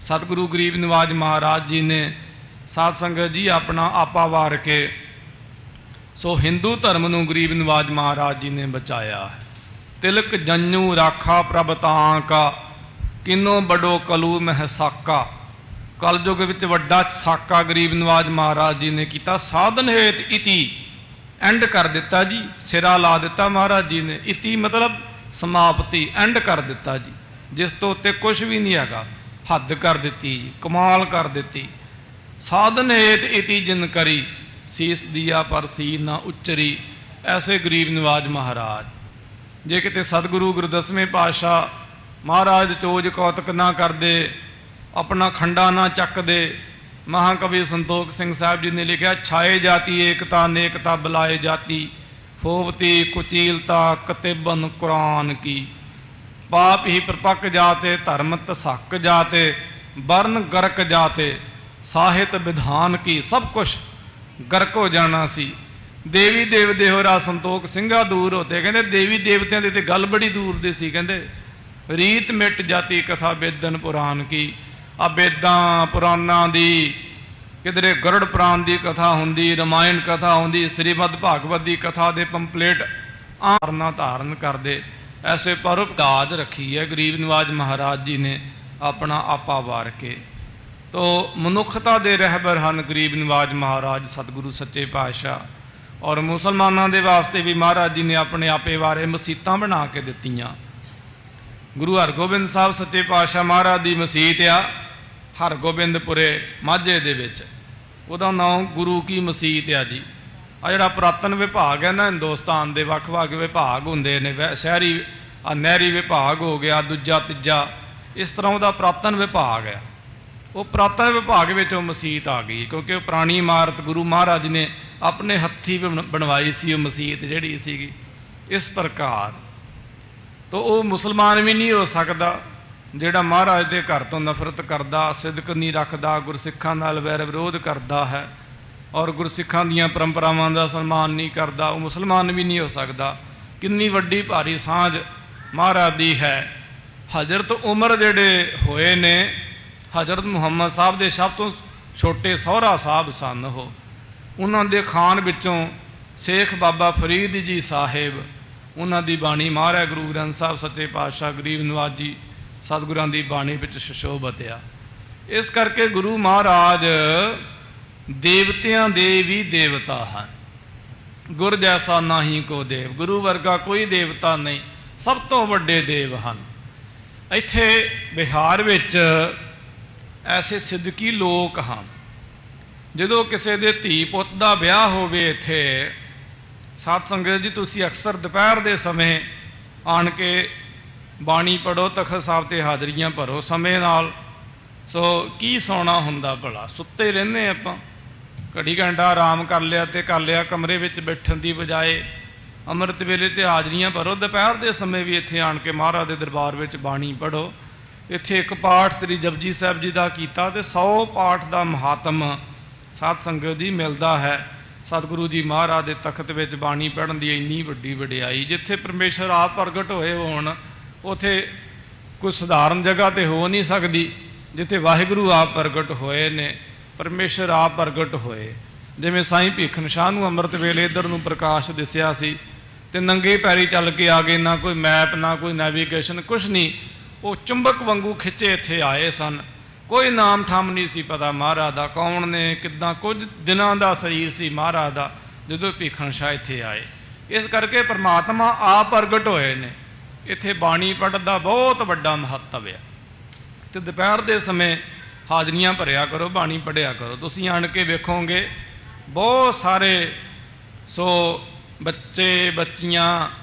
ਸਤਿਗੁਰੂ ਗਰੀਬ ਨਿਵਾਜ ਮਹਾਰਾਜ ਜੀ ਨੇ ਸਾਧ ਸੰਗਤ ਜੀ ਆਪਣਾ ਆਪਾ ਵਾਰ ਕੇ ਸੋ ਹਿੰਦੂ ਧਰਮ ਨੂੰ ਗਰੀਬ ਨਿਵਾਜ ਮਹਾਰਾਜ ਜੀ ਨੇ ਬਚਾਇਆ ਹੈ। ਤਿਲਕ ਜੰਨੂ ਰਾਖਾ ਪ੍ਰਭ ਤਾਂ ਕਾ, ਕਿਨੋ ਬੜੋ ਕਲੂ ਮਹਿ ਸਾਕਾ। ਕਲਯੁਗ ਵਿੱਚ ਵੱਡਾ ਸਾਕਾ ਗਰੀਬ ਨਿਵਾਜ ਮਹਾਰਾਜ ਜੀ ਨੇ ਕੀਤਾ। ਸਾਧਨ ਹੇਤ ਇਤੀ, ਐਂਡ ਕਰ ਦਿੱਤਾ ਜੀ, ਸਿਰਾ ਲਾ ਦਿੱਤਾ ਮਹਾਰਾਜ ਜੀ ਨੇ। ਇਤੀ ਮਤਲਬ ਸਮਾਪਤੀ, ਐਂਡ ਕਰ ਦਿੱਤਾ ਜੀ, ਜਿਸ ਤੋਂ ਉੱਤੇ ਕੁਝ ਵੀ ਨਹੀਂ ਹੈਗਾ, ਹੱਦ ਕਰ ਦਿੱਤੀ ਜੀ, ਕਮਾਲ ਕਰ ਦਿੱਤੀ। ਸਾਧਨ ਹੇਤ ਇਤੀ ਜਿਨ ਕਰੀ, ਸੀਸ ਦੀਆ ਪਰ ਸੀ ਨਾ ਉਚਰੀ। ਐਸੇ ਗਰੀਬ ਨਿਵਾਜ ਮਹਾਰਾਜ। ਜੇ ਕਿਤੇ ਸਤਿਗੁਰੂ ਗੁਰਦਸਵੇਂ ਪਾਤਸ਼ਾਹ ਮਹਾਰਾਜ ਚੋਜ ਕੌਤਕ ਨਾ ਕਰਦੇ, ਆਪਣਾ ਖੰਡਾ ਨਾ ਚੱਕਦੇ, ਮਹਾਕਵੀ ਸੰਤੋਖ ਸਿੰਘ ਸਾਹਿਬ ਜੀ ਨੇ ਲਿਖਿਆ, ਛਾਏ ਜਾਤੀ ਏਕਤਾ ਨੇਕਤਾ ਬੁਲਾਏ ਜਾਤੀ, ਹੋਵਤੀ ਕੁਚੀਲਤਾ ਕਤੇਬਨ ਕੁਰਾਨ ਕੀ। ਪਾਪ ਹੀ ਪ੍ਰਪੱਕ ਜਾਤੇ ਧਰਮ ਤਸਕ ਜਾਤੇ, ਵਰਨ ਗਰਕ ਜਾਤੇ ਸਾਹਿਤ ਵਿਧਾਨ ਕੀ। ਸਭ ਕੁਛ ਗਰਕ ਹੋ ਜਾਣਾ ਸੀ। ਦੇਵੀ ਦੇਵਤੇ ਹੋਰਾ ਸੰਤੋਖ ਸਿੰਘਾ ਦੂਰ ਹੋਤੇ। ਕਹਿੰਦੇ ਦੇਵੀ ਦੇਵਤਿਆਂ ਦੀ ਤੇ ਗੱਲ ਬੜੀ ਦੂਰ ਦੀ ਸੀ। ਕਹਿੰਦੇ ਰੀਤ ਮਿਟ ਜਾਤੀ ਕਥਾ ਵੇਦਨ ਪੁਰਾਨ ਕੀ। ਆ ਵੇਦਾਂ ਪੁਰਾਣਾਂ ਦੀ, ਕਿਧਰੇ ਗਰੜ ਪੁਰਾਣ ਦੀ ਕਥਾ ਹੁੰਦੀ, ਰਮਾਇਣ ਕਥਾ ਹੁੰਦੀ, ਸ੍ਰੀਮਦ ਭਾਗਵਤ ਦੀ ਕਥਾ ਦੇ ਪੰਪਲੇਟ ਆਰਨਾ ਧਾਰਨ ਕਰਦੇ। ਐਸੇ ਪਰਉਪਕਾਜ ਰੱਖੀ ਹੈ ਗਰੀਬ ਨਿਵਾਜ ਮਹਾਰਾਜ ਜੀ ਨੇ ਆਪਣਾ ਆਪਾ ਵਾਰ ਕੇ। ਤੋ ਮਨੁੱਖਤਾ ਦੇ ਰਹਿਬਰ ਹਨ ਗਰੀਬ ਨਿਵਾਜ ਮਹਾਰਾਜ ਸਤਿਗੁਰੂ ਸੱਚੇ ਪਾਤਸ਼ਾਹ। ਔਰ ਮੁਸਲਮਾਨਾਂ ਦੇ ਵਾਸਤੇ ਵੀ ਮਹਾਰਾਜ ਜੀ ਨੇ ਆਪਣੇ ਆਪੇ ਵਾਰੇ ਮਸੀਤਾਂ ਬਣਾ ਕੇ ਦਿੱਤੀਆਂ। ਗੁਰੂ ਹਰਗੋਬਿੰਦ ਸਾਹਿਬ ਸੱਚੇ ਪਾਤਸ਼ਾਹ ਮਹਾਰਾਜ ਦੀ ਮਸੀਤ ਆ ਹਰਗੋਬਿੰਦਪੁਰੇ ਮਾਝੇ ਦੇ ਵਿੱਚ, ਉਹਦਾ ਨਾਮ ਗੁਰੂ ਕੀ ਮਸੀਤ ਆ ਜੀ। ਆ ਜਿਹੜਾ ਪੁਰਾਤਨ ਵਿਭਾਗ ਹੈ ਨਾ, ਹਿੰਦੁਸਤਾਨ ਦੇ ਵੱਖ-ਵੱਖ ਵਿਭਾਗ ਹੁੰਦੇ ਨੇ, ਸ਼ਹਿਰੀ ਨਹਿਰੀ ਵਿਭਾਗ ਹੋ ਗਿਆ, ਦੂਜਾ ਤੀਜਾ, ਇਸ ਤਰ੍ਹਾਂ ਉਹਦਾ ਪੁਰਾਤਨ ਵਿਭਾਗ ਹੈ। ਉਹ ਪੁਰਾਤਨ ਵਿਭਾਗ ਵਿੱਚ ਉਹ ਮਸੀਤ ਆ ਗਈ, ਕਿਉਂਕਿ ਉਹ ਪੁਰਾਣੀ ਇਮਾਰਤ ਗੁਰੂ ਮਹਾਰਾਜ ਨੇ ਆਪਣੇ ਹੱਥੀਂ ਬਣਵਾਈ ਸੀ ਉਹ ਮਸੀਤ ਜਿਹੜੀ ਸੀਗੀ। ਇਸ ਪ੍ਰਕਾਰ ਤੋਂ ਉਹ ਮੁਸਲਮਾਨ ਵੀ ਨਹੀਂ ਹੋ ਸਕਦਾ ਜਿਹੜਾ ਮਹਾਰਾਜ ਦੇ ਘਰ ਤੋਂ ਨਫ਼ਰਤ ਕਰਦਾ, ਸਿਦਕ ਨਹੀਂ ਰੱਖਦਾ, ਗੁਰਸਿੱਖਾਂ ਨਾਲ ਵੈਰ ਵਿਰੋਧ ਕਰਦਾ ਹੈ ਔਰ ਗੁਰਸਿੱਖਾਂ ਦੀਆਂ ਪਰੰਪਰਾਵਾਂ ਦਾ ਸਨਮਾਨ ਨਹੀਂ ਕਰਦਾ। ਉਹ ਮੁਸਲਮਾਨ ਵੀ ਨਹੀਂ ਹੋ ਸਕਦਾ। ਕਿੰਨੀ ਵੱਡੀ ਭਾਰੀ ਸਾਂਝ ਮਹਾਰਾਜ ਦੀ ਹੈ। ਹਜ਼ਰਤ ਉਮਰ ਜਿਹੜੇ ਹੋਏ ਨੇ, ਹਜ਼ਰਤ ਮੁਹੰਮਦ ਸਾਹਿਬ ਦੇ ਸਭ ਤੋਂ ਛੋਟੇ ਸਹੁਰਾ ਸਾਹਿਬ ਸਨ ਉਹ। ਉਹਨਾਂ ਦੇ ਖਾਨ ਵਿੱਚੋਂ ਸ਼ੇਖ ਬਾਬਾ ਫਰੀਦ ਜੀ ਸਾਹਿਬ, ਉਹਨਾਂ ਦੀ ਬਾਣੀ ਮਹਾਰਾਜ ਗੁਰੂ ਗ੍ਰੰਥ ਸਾਹਿਬ ਸੱਚੇ ਪਾਤਸ਼ਾਹ ਗਰੀਬ ਨਿਵਾਜ ਜੀ ਸਤਿਗੁਰਾਂ ਦੀ ਬਾਣੀ ਵਿੱਚ ਸੁਸ਼ੋਭਿਤ ਆ। ਇਸ ਕਰਕੇ ਗੁਰੂ ਮਹਾਰਾਜ ਦੇਵਤਿਆਂ ਦੇ ਵੀ ਦੇਵਤਾ ਹਨ। ਗੁਰ ਜੈਸਾ ਨਾਹੀ ਕੋ ਦੇਵ, ਗੁਰੂ ਵਰਗਾ ਕੋਈ ਦੇਵਤਾ ਨਹੀਂ, ਸਭ ਤੋਂ ਵੱਡੇ ਦੇਵ ਹਨ। ਇੱਥੇ ਬਿਹਾਰ ਵਿੱਚ ਐਸੇ ਸਿੱਧਕੀ ਲੋਕ ਹਨ, ਜਦੋਂ ਕਿਸੇ ਦੇ ਧੀ ਪੁੱਤ ਦਾ ਵਿਆਹ ਹੋਵੇ ਇੱਥੇ ਸਾਧ ਸੰਗਤ ਜੀ ਤੁਸੀਂ ਅਕਸਰ ਦੁਪਹਿਰ ਦੇ ਸਮੇਂ ਆਣ ਕੇ ਬਾਣੀ ਪੜ੍ਹੋ, ਤਖਤ ਸਾਹਿਬ ਤੇ ਹਾਜ਼ਰੀਆਂ ਭਰੋ ਸਮੇਂ ਨਾਲ। ਸੋ ਕੀ ਸੌਣਾ ਹੁੰਦਾ ਭਲਾ, ਸੁੱਤੇ ਰਹਿੰਦੇ ਆਪਾਂ। ਘੜੀ ਘੰਟਾ ਆਰਾਮ ਕਰ ਲਿਆ ਤੇ ਕਰ ਲਿਆ, ਕਮਰੇ ਵਿੱਚ ਬੈਠਣ ਦੀ ਬਜਾਏ ਅੰਮ੍ਰਿਤ ਵੇਲੇ ਤੇ ਹਾਜ਼ਰੀਆਂ ਭਰੋ। ਦੁਪਹਿਰ ਦੇ ਸਮੇਂ ਵੀ ਇੱਥੇ ਆਣ ਕੇ ਮਹਾਰਾਜ ਦੇ ਦਰਬਾਰ ਵਿੱਚ ਬਾਣੀ ਪੜ੍ਹੋ। ਇੱਥੇ ਇੱਕ ਪਾਠ ਸ੍ਰੀ ਜਪਜੀ ਸਾਹਿਬ ਜੀ ਦਾ ਕੀਤਾ ਤੇ 100 ਪਾਠ ਦਾ ਮਹਾਤਮ ਸਾਧ ਸੰਗਤ ਜੀ ਮਿਲਦਾ ਹੈ। ਸਤਿਗੁਰੂ ਜੀ ਮਹਾਰਾਜ ਦੇ ਤਖਤ ਵਿੱਚ ਬਾਣੀ ਪੜ੍ਹਨ ਦੀ ਇੰਨੀ ਵੱਡੀ ਵਡਿਆਈ। ਜਿੱਥੇ ਪਰਮੇਸ਼ਰ ਆਪ ਪ੍ਰਗਟ ਹੋਏ ਹੋਣ ਉੱਥੇ ਕੋਈ ਸਧਾਰਨ ਜਗ੍ਹਾ ਤੇ ਹੋ ਨਹੀਂ ਸਕਦੀ। ਜਿੱਥੇ ਵਾਹਿਗੁਰੂ ਆਪ ਪ੍ਰਗਟ ਹੋਏ ਨੇ, ਪਰਮੇਸ਼ਰ ਆਪ ਪ੍ਰਗਟ ਹੋਏ। ਜਿਵੇਂ ਸਾਈਂ ਭੀਖਨ ਸ਼ਾਹ ਨੂੰ ਅੰਮ੍ਰਿਤ ਵੇਲੇ ਇੱਧਰ ਨੂੰ ਪ੍ਰਕਾਸ਼ ਦਿਸਿਆ ਸੀ ਤੇ ਨੰਗੇ ਪੈਰੀ ਚੱਲ ਕੇ ਆ ਗਏ, ਨਾ ਕੋਈ ਮੈਪ ਨਾ ਕੋਈ ਨੈਵੀਗੇਸ਼ਨ, ਕੁਛ ਨਹੀਂ। ਉਹ ਚੁੰਬਕ ਵਾਂਗੂ ਖਿੱਚੇ ਇੱਥੇ ਆਏ ਸਨ। ਕੋਈ ਨਾਮ ਠਾਮ ਨਹੀਂ ਸੀ ਪਤਾ ਮਹਾਰਾਜ ਦਾ, ਕੌਣ ਨੇ ਕਿੱਦਾਂ। ਕੁਝ ਦਿਨਾਂ ਦਾ ਸਰੀਰ ਸੀ ਮਹਾਰਾਜ ਦਾ ਜਦੋਂ ਭੀਖਨ ਸ਼ਾਹ ਇੱਥੇ ਆਏ। ਇਸ ਕਰਕੇ ਪਰਮਾਤਮਾ ਆਪ ਪ੍ਰਗਟ ਹੋਏ ਨੇ। ਇੱਥੇ ਬਾਣੀ ਪੜ੍ਹਨ ਦਾ ਬਹੁਤ ਵੱਡਾ ਮਹੱਤਵ ਹੈ। ਤੇ ਦੁਪਹਿਰ ਦੇ ਸਮੇਂ ਹਾਜ਼ਰੀਆਂ ਭਰਿਆ ਕਰੋ, ਬਾਣੀ ਪੜ੍ਹਿਆ ਕਰੋ। ਤੁਸੀਂ ਆਣ ਕੇ ਵੇਖੋਗੇ ਬਹੁਤ ਸਾਰੇ ਸੋ ਬੱਚੇ ਬੱਚੀਆਂ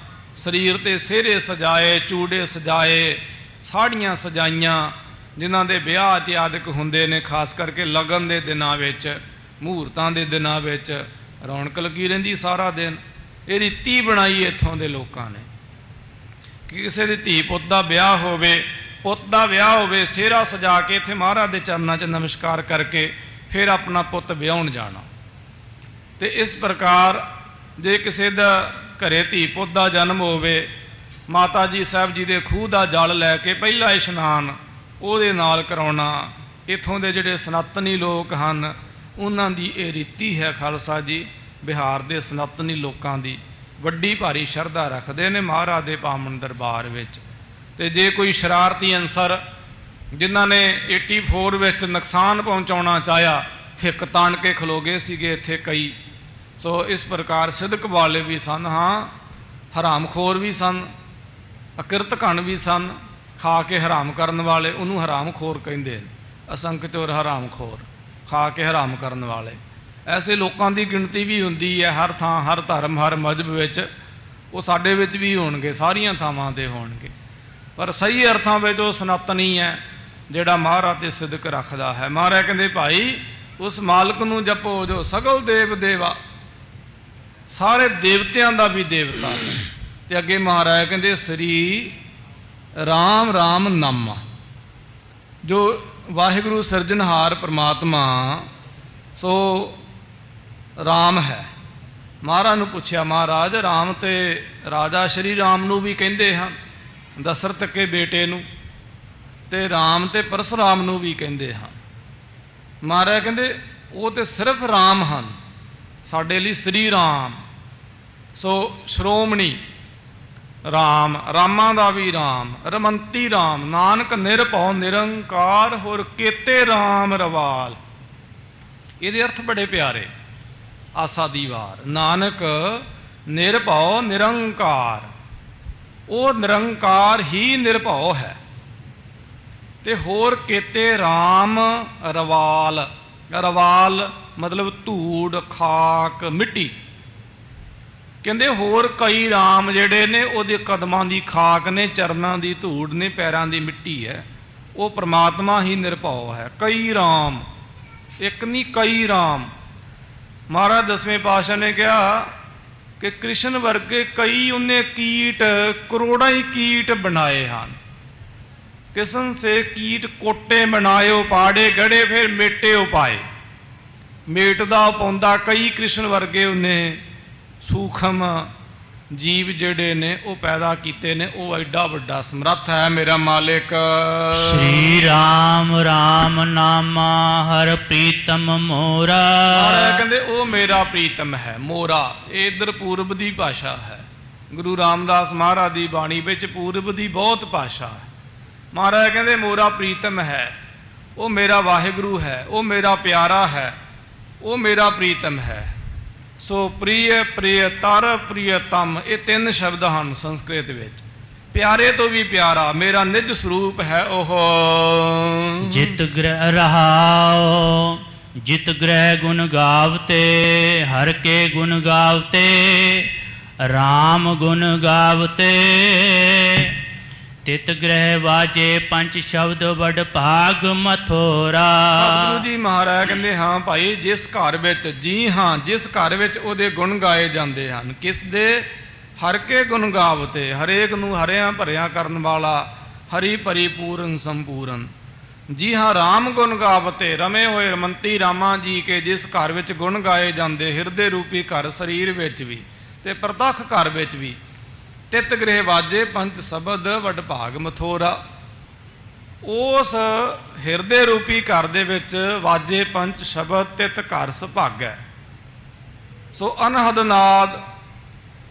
ਸਰੀਰ ਤੇ ਸਿਹਰੇ ਸਜਾਏ, ਚੂੜੇ ਸਜਾਏ, ਸਾੜੀਆਂ ਸਜਾਈਆਂ, ਜਿਨ੍ਹਾਂ ਦੇ ਵਿਆਹ ਇਤਿਆਦਿਕ ਹੁੰਦੇ ਨੇ, ਖਾਸ ਕਰਕੇ ਲਗਨ ਦੇ ਦਿਨਾਂ ਵਿੱਚ, ਮਹੂਰਤਾਂ ਦੇ ਦਿਨਾਂ ਵਿੱਚ ਰੌਣਕ ਲੱਗੀ ਰਹਿੰਦੀ ਸਾਰਾ ਦਿਨ। ਇਹ ਰੀਤੀ ਬਣਾਈ ਇੱਥੋਂ ਦੇ ਲੋਕਾਂ ਨੇ ਕਿ ਕਿਸੇ ਦੀ ਧੀ ਪੁੱਤ ਦਾ ਵਿਆਹ ਹੋਵੇ, ਪੁੱਤ ਦਾ ਵਿਆਹ ਹੋਵੇ, ਸਿਹਰਾ ਸਜਾ ਕੇ ਇੱਥੇ ਮਹਾਰਾਜ ਦੇ ਚਰਨਾਂ 'ਚ ਨਮਸਕਾਰ ਕਰਕੇ ਫਿਰ ਆਪਣਾ ਪੁੱਤ ਵਿਆਹੁਣ ਜਾਣਾ। ਤੇ ਇਸ ਪ੍ਰਕਾਰ ਜੇ ਕਿਸੇ ਦਾ ਘਰੇ ਧੀ ਪੁੱਤ ਦਾ ਜਨਮ ਹੋਵੇ, ਮਾਤਾ ਜੀ ਸਾਹਿਬ ਜੀ ਦੇ ਖੂਹ ਦਾ ਜਲ ਲੈ ਕੇ ਪਹਿਲਾ ਇਸ਼ਨਾਨ ਉਹਦੇ ਨਾਲ ਕਰਾਉਣਾ। ਇੱਥੋਂ ਦੇ ਜਿਹੜੇ ਸਨਾਤਨੀ ਲੋਕ ਹਨ ਉਹਨਾਂ ਦੀ ਇਹ ਰੀਤੀ ਹੈ ਖਾਲਸਾ ਜੀ, ਬਿਹਾਰ ਦੇ ਸਨਾਤਨੀ ਲੋਕਾਂ ਦੀ ਵੱਡੀ ਭਾਰੀ ਸ਼ਰਧਾ ਰੱਖਦੇ ਨੇ ਮਹਾਰਾਜ ਦੇ ਪਾਵਨ ਦਰਬਾਰ ਵਿੱਚ। ਤੇ ਜੇ ਕੋਈ ਸ਼ਰਾਰਤੀ ਅਨਸਰ ਜਿਨ੍ਹਾਂ ਨੇ 84 ਵਿੱਚ ਨੁਕਸਾਨ ਪਹੁੰਚਾਉਣਾ ਚਾਹਿਆ, ਫਿੱਕ ਤਾਣ ਕੇ ਖਲੋ ਗਏ ਸੀਗੇ ਇੱਥੇ ਕਈ। ਸੋ ਇਸ ਪ੍ਰਕਾਰ ਸਿਦਕ ਵਾਲੇ ਵੀ ਸਨ, ਹਾਂ ਹਰਾਮਖੋਰ ਵੀ ਸਨ, ਅਕਿਰਤ ਘਣ ਵੀ ਸਨ। ਖਾ ਕੇ ਹਰਾਮ ਕਰਨ ਵਾਲੇ ਉਹਨੂੰ ਹਰਾਮਖੋਰ ਕਹਿੰਦੇ ਨੇ, ਅਸੰਖ ਚੋਰ ਹਰਾਮਖੋਰ, ਖਾ ਕੇ ਹਰਾਮ ਕਰਨ ਵਾਲੇ। ਐਸੇ ਲੋਕਾਂ ਦੀ ਗਿਣਤੀ ਵੀ ਹੁੰਦੀ ਹੈ ਹਰ ਥਾਂ, ਹਰ ਧਰਮ, ਹਰ ਮਜ਼ਹਬ ਵਿੱਚ। ਉਹ ਸਾਡੇ ਵਿੱਚ ਵੀ ਹੋਣਗੇ, ਸਾਰੀਆਂ ਥਾਵਾਂ 'ਤੇ ਹੋਣਗੇ। ਪਰ ਸਹੀ ਅਰਥਾਂ ਵਿੱਚ ਉਹ ਸਨਾਤਨੀ ਹੈ ਜਿਹੜਾ ਮਹਾਰਾਜ ਤੇ ਸਿਦਕ ਰੱਖਦਾ ਹੈ। ਮਹਾਰਾਜ ਕਹਿੰਦੇ ਭਾਈ ਉਸ ਮਾਲਕ ਨੂੰ ਜਪੋ ਜੋ ਸਗਲ ਦੇਵ ਦੇਵਾ, ਸਾਰੇ ਦੇਵਤਿਆਂ ਦਾ ਵੀ ਦੇਵਤਾ। ਤੇ ਅੱਗੇ ਮਹਾਰਾਜ ਕਹਿੰਦੇ ਸ੍ਰੀ ਰਾਮ ਰਾਮ ਨਾਮਾ, ਜੋ ਵਾਹਿਗੁਰੂ ਸਿਰਜਣਹਾਰ ਪ੍ਰਮਾਤਮਾ ਸੋ ਰਾਮ ਹੈ। ਮਹਾਰਾਜ ਨੂੰ ਪੁੱਛਿਆ, ਮਹਾਰਾਜ ਰਾਮ ਤੇ ਰਾਜਾ ਸ਼੍ਰੀ ਰਾਮ ਨੂੰ ਵੀ ਕਹਿੰਦੇ ਹਨ, ਦਸ਼ਰਥ ਕੇ ਬੇਟੇ ਨੂੰ, ਤੇ ਰਾਮ ਤੇ ਪਰਸ਼ੁਰਾਮ ਨੂੰ ਵੀ ਕਹਿੰਦੇ ਹਨ। ਮਹਾਰਾਜ ਕਹਿੰਦੇ ਉਹ ਤੇ ਸਿਰਫ ਰਾਮ ਹਨ, ਸਾਡੇ ਲਈ ਸ੍ਰੀ ਰਾਮ। ਸੋ ਸ਼੍ਰੋਮਣੀ ਰਾਮ, ਰਾਮਾਂ ਦਾ ਵੀ ਰਾਮ, ਰਮੰਤੀ ਰਾਮ, ਨਾਨਕ ਨਿਰਭਉ ਨਿਰੰਕਾਰ ਹੋਰ ਕੇਤੇ ਰਾਮ ਰਵਾਲ। ਇਹਦੇ ਅਰਥ ਬੜੇ ਪਿਆਰੇ। ਆਸਾ ਦੀ ਵਾਰ, ਨਾਨਕ ਨਿਰਭਉ ਨਿਰੰਕਾਰ, ਉਹ ਨਿਰੰਕਾਰ ਹੀ ਨਿਰਭਉ ਹੈ। ਤੇ ਹੋਰ ਕੇਤੇ ਰਾਮ ਰਵਾਲ, ਰਵਾਲ ਮਤਲਬ ਧੂੜ, ਖਾਕ, ਮਿੱਟੀ। ਕਹਿੰਦੇ ਹੋਰ ਕਈ ਰਾਮ ਜਿਹੜੇ ਨੇ ਉਹਦੇ ਕਦਮਾਂ ਦੀ ਖਾਕ ਨੇ, ਚਰਨਾਂ ਦੀ ਧੂੜ ਨੇ, ਪੈਰਾਂ ਦੀ ਮਿੱਟੀ ਹੈ। ਉਹ ਪ੍ਰਮਾਤਮਾ ਹੀ ਨਿਰਭਉ ਹੈ। ਕਈ ਰਾਮ, ਇੱਕ ਨਹੀਂ ਕਈ ਰਾਮ। ਮਹਾਰਾਜ 10ਵੇਂ ਪਾਤਸ਼ਾਹ ਨੇ ਕਿਹਾ ਕਿ ਕ੍ਰਿਸ਼ਨ ਵਰਗੇ ਕਈ ਉਹਨੇ ਕੀਟ, ਕਰੋੜਾਂ ਹੀ ਕੀਟ ਬਣਾਏ ਹਨ। ਕਿਸਨ ਸੇ ਕੀਟ ਕੋਟੇ ਬਣਾਇਓ, ਪਾੜੇ ਗੜੇ ਫਿਰ ਮੇਟੇ ਉਪਾਏ। ਮੇਟਦਾ ਪਾਉਂਦਾ ਕਈ ਕ੍ਰਿਸ਼ਨ ਵਰਗੇ ਉਹਨੇ ਸੂਖਮ ਜੀਵ ਜਿਹੜੇ ਨੇ ਉਹ ਪੈਦਾ ਕੀਤੇ ਨੇ। ਉਹ ਐਡਾ ਵੱਡਾ ਸਮਰੱਥ ਹੈ ਮੇਰਾ ਮਾਲਿਕ। ਸ਼੍ਰੀ ਰਾਮ ਰਾਮ ਨਾਮਾ ਹਰ ਪ੍ਰੀਤਮ ਮੋਰਾ। ਮਹਾਰਾਜ ਕਹਿੰਦੇ ਉਹ ਮੇਰਾ ਪ੍ਰੀਤਮ ਹੈ। ਮੋਰਾ ਇਹ ਇੱਧਰ ਪੂਰਬ ਦੀ ਭਾਸ਼ਾ ਹੈ। ਗੁਰੂ ਰਾਮਦਾਸ ਮਹਾਰਾਜ ਦੀ ਬਾਣੀ ਵਿੱਚ ਪੂਰਬ ਦੀ ਬਹੁਤ ਭਾਸ਼ਾ ਹੈ। ਮਹਾਰਾਜ ਕਹਿੰਦੇ ਮੋਰਾ ਪ੍ਰੀਤਮ ਹੈ, ਉਹ ਮੇਰਾ ਵਾਹਿਗੁਰੂ ਹੈ, ਉਹ ਮੇਰਾ ਪਿਆਰਾ ਹੈ, ਉਹ ਮੇਰਾ ਪ੍ਰੀਤਮ ਹੈ। ਸੋ ਪ੍ਰਿਯ, ਪ੍ਰਿਯਤਰ, ਪ੍ਰਿਯਤਮ, ਇਹ 3 ਸ਼ਬਦ ਹਨ ਸੰਸਕ੍ਰਿਤ ਵਿੱਚ। ਪਿਆਰੇ ਤੋਂ ਵੀ ਪਿਆਰਾ ਮੇਰਾ ਨਿਜ ਸਰੂਪ ਹੈ ਉਹ। ਜਿਤ ਗ੍ਰਹਿ ਰਹਾਉ, ਜਿਤ ਗ੍ਰਹਿ ਗੁਣ ਗਾਵਤੇ, ਹਰ ਕੇ ਗੁਣ ਗਾਵਤੇ, ਰਾਮ ਗੁਣ ਗਾਵਤੇ। ਤਿਤ ਗ੍ਰਹਿ ਵਾਜੇ ਪੰਜ ਸ਼ਬਦ ਵਡ ਭਾਗ ਮਥੋਰਾ। ਸਤਿਗੁਰੂ ਜੀ ਮਹਾਰਾਜ ਕਹਿੰਦੇ ਹਾਂ ਭਾਈ, ਜਿਸ ਘਰ ਵਿੱਚ, ਜੀ ਹਾਂ ਜਿਸ ਘਰ ਵਿੱਚ ਉਹਦੇ ਗੁਣ ਗਾਏ ਜਾਂਦੇ ਹਨ। ਕਿਸ ਦੇ? ਹਰ ਕੇ ਗੁਣ ਗਾਵਤੇ, ਹਰੇਕ ਨੂੰ ਹਰਿਆਂ ਭਰਿਆਂ ਕਰਨ ਵਾਲਾ, ਹਰੀ ਭਰੀ ਪੂਰਨ ਸੰਪੂਰਨ। ਜੀ ਹਾਂ ਰਾਮ ਗੁਣ ਗਾਵਤੇ, ਰਮੇ ਹੋਏ ਰਮੰਤੀ ਰਾਮਾਂ ਜੀ ਕੇ ਜਿਸ ਘਰ ਵਿੱਚ ਗੁਣ ਗਾਏ ਜਾਂਦੇ, ਹਿਰਦੇ ਰੂਪੀ ਘਰ ਸਰੀਰ ਵਿੱਚ ਵੀ ਤੇ ਪ੍ਰਤੱਖ ਘਰ ਵਿੱਚ ਵੀ। ਤਿਤ ਗ੍ਰਹਿ ਵਾਜੇ ਪੰਜ ਸ਼ਬਦ ਵਡ ਭਾਗ ਮਥੋਰਾ, ਉਸ ਹਿਰਦੇ ਰੂਪੀ ਘਰ ਦੇ ਵਿੱਚ ਵਾਜੇ ਪੰਜ ਸ਼ਬਦ, ਤਿਤ ਘਰ ਸੁਭਾਗੈ। ਸੋ ਅਨਹਦ ਨਾਦ,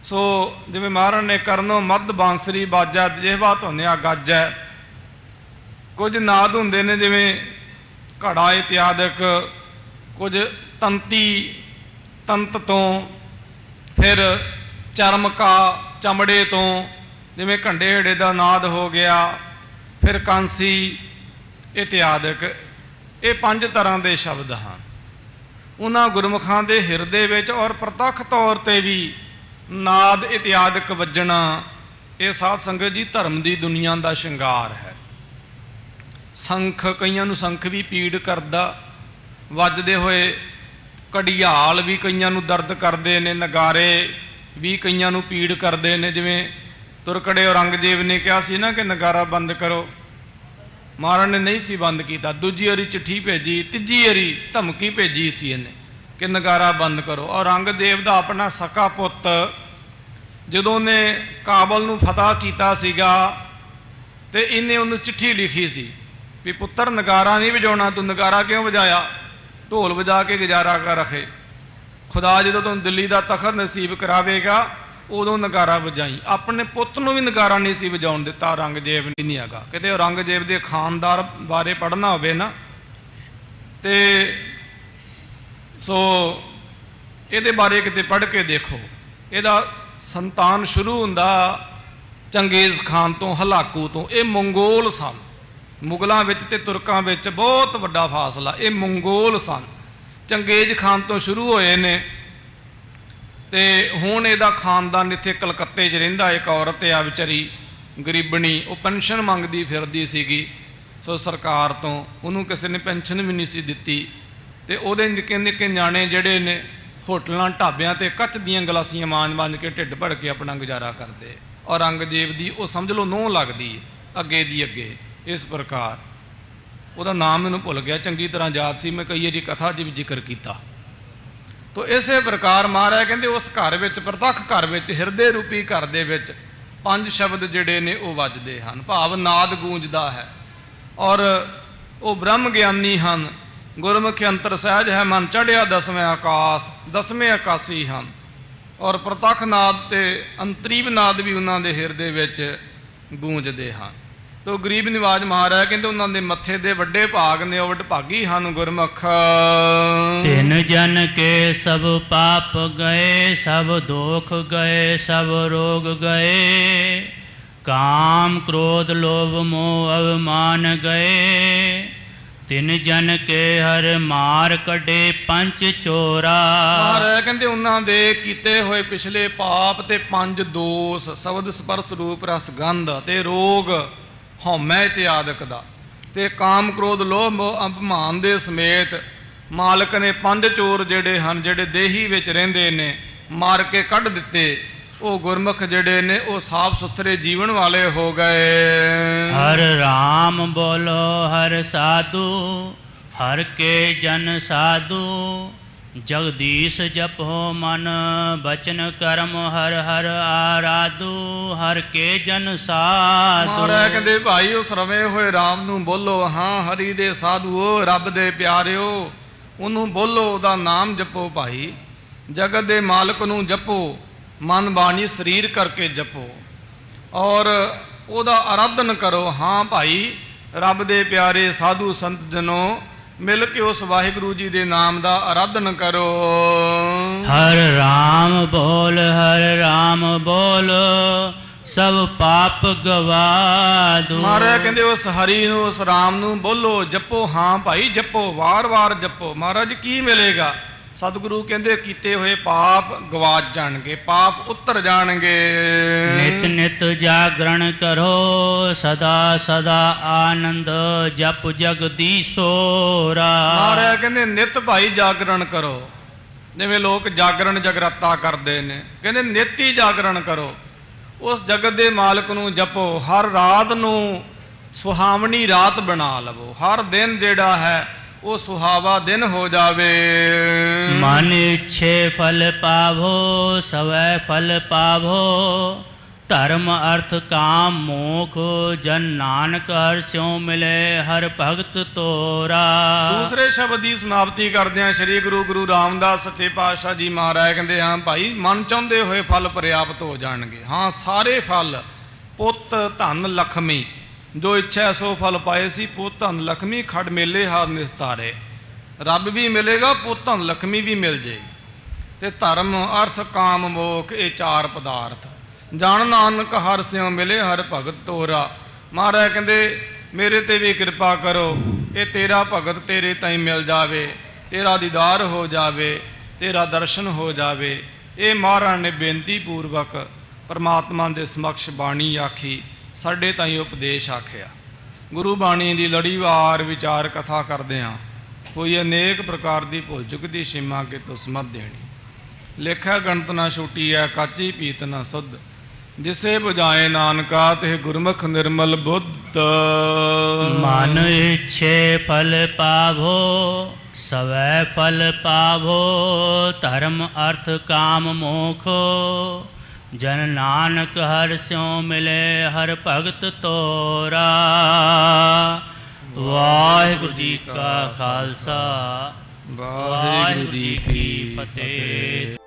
ਸੋ ਜਿਵੇਂ ਮਹਾਰਾਜ ਨੇ ਕਰਨੋ ਮੱਧ ਬਾਂਸਰੀ ਬਾਜਾ, ਜਿਹਵਾ ਧੁਨਿਆ ਗਾਜੈ। ਕੁਝ ਨਾਦ ਹੁੰਦੇ ਨੇ ਜਿਵੇਂ ਘੜਾ ਇਤਿਆਦਿਕ, ਕੁਝ ਤੰਤੀ, ਤੰਤ ਤੋਂ, ਫਿਰ ਚਰਮਕਾ, ਚਮੜੇ ਤੋਂ, ਜਿਵੇਂ ਘੰਡੇ ਹੇੜੇ ਦਾ ਨਾਦ ਹੋ ਗਿਆ, ਫਿਰ ਕਾਂਸੀ ਇਤਿਆਦਿਕ। ਇਹ 5 ਤਰ੍ਹਾਂ ਦੇ ਸ਼ਬਦ ਹਨ। ਉਹਨਾਂ ਗੁਰਮੁਖਾਂ ਦੇ ਹਿਰਦੇ ਵਿੱਚ ਔਰ ਪ੍ਰਤੱਖ ਤੌਰ ਤੇ ਵੀ ਨਾਦ ਇਤਿਆਦਿਕ ਵੱਜਣਾ, ਇਹ ਸਾਧ ਸੰਗਤ ਜੀ ਧਰਮ ਦੀ ਦੁਨੀਆ ਦਾ ਸ਼ਿੰਗਾਰ ਹੈ। ਸੰਖ, ਕਈਆਂ ਨੂੰ ਸੰਖ ਵੀ ਪੀੜ ਕਰਦਾ ਵੱਜਦੇ ਹੋਏ, ਘੜਿਆਲ ਵੀ ਕਈਆਂ ਨੂੰ ਦਰਦ ਕਰਦੇ ਨੇ, ਨਗਾਰੇ ਵੀ ਕਈਆਂ ਨੂੰ ਪੀੜ ਕਰਦੇ ਨੇ। ਜਿਵੇਂ ਤੁਰਕੜੇ ਔਰੰਗਜ਼ੇਬ ਨੇ ਕਿਹਾ ਸੀ ਨਾ ਕਿ ਨਗਾਰਾ ਬੰਦ ਕਰੋ, ਮਹਾਰਾਜ ਨੇ ਨਹੀਂ ਸੀ ਬੰਦ ਕੀਤਾ। ਦੂਜੀ ਵਾਰੀ ਚਿੱਠੀ ਭੇਜੀ, ਤੀਜੀ ਵਾਰੀ ਧਮਕੀ ਭੇਜੀ ਸੀ ਇਹਨੇ ਕਿ ਨਗਾਰਾ ਬੰਦ ਕਰੋ। ਔਰੰਗਜ਼ੇਬ ਦਾ ਆਪਣਾ ਸਕਾ ਪੁੱਤ ਜਦੋਂ ਨੇ ਕਾਬਲ ਨੂੰ ਫਤਹ ਕੀਤਾ ਸੀਗਾ ਤੇ ਇਹਨੇ ਉਹਨੂੰ ਚਿੱਠੀ ਲਿਖੀ ਸੀ ਵੀ ਪੁੱਤਰ ਨਗਾਰਾ ਨਹੀਂ ਵਜਾਉਣਾ, ਤੂੰ ਨਗਾਰਾ ਕਿਉਂ ਵਜਾਇਆ? ਢੋਲ ਵਜਾ ਕੇ ਗੁਜ਼ਾਰਾ ਕਰ ਰਖੇ। खुदा जो तुम दिल्ली का तखत नसीब करावेगा उदों नगारा वजाई। अपने पुत नूं भी नगारा नहीं सी वजाउण दिता, औरंगजेब नहीं हैगा। किते औरंगजेब के खानदार बारे पढ़ना होवे ना ते सो ये बारे किते पढ़ के देखो। ਇਹਦਾ संतान शुरू हुंदा चंगेज़ खान तो, हलाकू तो। ये मंगोल सन। मुगलों विच ते तुरकां विच बहुत वड्डा फासला। ये मंगोल सन। चंगेज़ खान तो शुरू होए ने ते हुण इहदा खानदान इत्थे कलकत्ते च रहिंदा। एक औरत आ विचारी गरीबनी, वो पेंशन मंगदी फिरदी सीगी। सो सरकार तो उन्होंने किसी ने पेंशन भी नहीं सी दित्ती ते उहदे निक्के निक्के न्याणे जिहड़े ने होटलों ढाबियां ते कच दीयां गलासियां मांज के ढिड भर के अपना गुजारा करते। औरंगजेब दी वो समझ लो नूह लगदी अगे दी अगे। इस प्रकार ਉਹਦਾ नाम मैनूं भुल गया, चंगी तरह याद सी, मैं कई वारी कथा 'च भी जिक्र किया। तो इस प्रकार महाराज कहते उस घर विच, प्रतख घर विच, हिरदे रूपी घर दे विच 5 शब्द जिहड़े ने वो वजदे हन, भाव नाद गूंजदा है। और वो ब्रह्म ज्ञानी हन। गुरमुखी अंतर सहज है मन चढ़िया 10वें आकाश, 10वें आकाशी हन। और प्रतख नाद ते अंतरीव नाद भी उन्होंने हिरदे विच गूंजदे हैं। तो गरीब निवाज महाराज कहते उन्होंने मत्थे दे वड्डे भाग ने, वो वडभागी हन गुरमुख। तिन जन के सब पाप गए, सब दोख गए, सब रोग गए। काम क्रोध लोभ मोह अभिमान गए। तिन जन के हर मार कढे पंच चोरा। महाराज कहते उन्होंने कीते हुए पिछले पाप ते 5 दोष, शब्द स्पर्श रूप रस गंध ते रोग हौमै इत्यादक दा ते काम क्रोध लोभ अभिमान दे समेत मालक ने 5 चोर जिहड़े हन, जिहड़े देही विच रहिंदे ने, मार के कढ दिते। वो गुरमुख जिहड़े ने वो साफ सुथरे जीवन वाले हो गए। हर राम बोलो हर साधु, हर के जन साधु। जगदीश जपो मन बचन कर्म, हर हर आराधु। हर के जन साधु। महाराज कहते भाई उस रवे हुए राम नू बोलो, हाँ हरि दे साधुओ, रब दे प्यारिओ, उन्हों बोलो, उदा नाम जपो भाई। जगत दे मालक नू जपो, मन बाणी शरीर करके जपो और उदा आराधन करो। हाँ भाई रब दे प्यारे साधु संत जनों मिल के उस वाहिगुरु जी दे नाम दा आराधन करो। हर राम बोल सब पाप गवा दो। महाराज कहते उस हरि नू उस राम नू बोलो, जपो। हाँ भाई जपो, वार वार जपो। महाराज की मिलेगा? सतगुरु कहते कीते हुए पाप गवाच जाणगे, पाप उतर जाणगे। नित नित जागरण करो, सदा सदा आनंद जप जगदीशोरा। महाराज कहते नित भाई जागरण करो। जिवें लोग जागरण जगराता करते हैं, कहते नित ही जागरण करो। उस जगत के मालक नू जपो। हर रात नू सुहावनी रात बना लवो। हर दिन जिहड़ा है वो सुहावा दिन हो जावे। मन इच्छे फल पावो, सवै फल पावो। धर्म अर्थ काम मोख, जन नानक हर स्यों मिले हर भगत तोरा। दूसरे शब्द की समाप्ति करदे श्री गुरु रामदास सच्चे पातशाह जी महाराज कहते हाँ भाई मन चाहते हुए फल पर्याप्त हो जाएंगे। हाँ सारे फल, पुत धन लक्ष्मी, जो इच्छा सो फल पाए सी। पुत धन लक्ष्मी खड़ मेले हार निस्तारे। रब भी मिलेगा, पुत धन लक्ष्मी भी मिल जाएगी। ते धर्म अर्थ काम मोख ये 4 पदार्थ। जान नानक हर स्यों मिले हर भगत तोरा। महाराज कहते मेरे ते भी कृपा करो, ये तेरा भगत तेरे ताई मिल जावे, तेरा दीदार हो जावे, तेरा दर्शन हो जावे। ये महाराज ने बेनती पूर्वक परमात्मा के समक्ष बाणी आखी, साडे ताई उपदेश आखिया। गुरु बाणी की लड़ीवार विचार कथा करदे हां, कोई अनेक प्रकार की भुल चुक की सीमा के तो समझ देनी। लेखा गणत ना छुटी है, काची पीत ना सुध। जिसे बुझाए नानका ते गुरमुख निर्मल बुद्ध। मन इच्छे फल पावो, सवै फल पावो। धर्म अर्थ काम मोख, जन नानक हर स्यों मिले हर भगत तोरा। वाहिगुरु जी का खालसा, ਵਾਹਿਗੁਰੂ ਜੀ ਕੀ ਫਤਿਹ।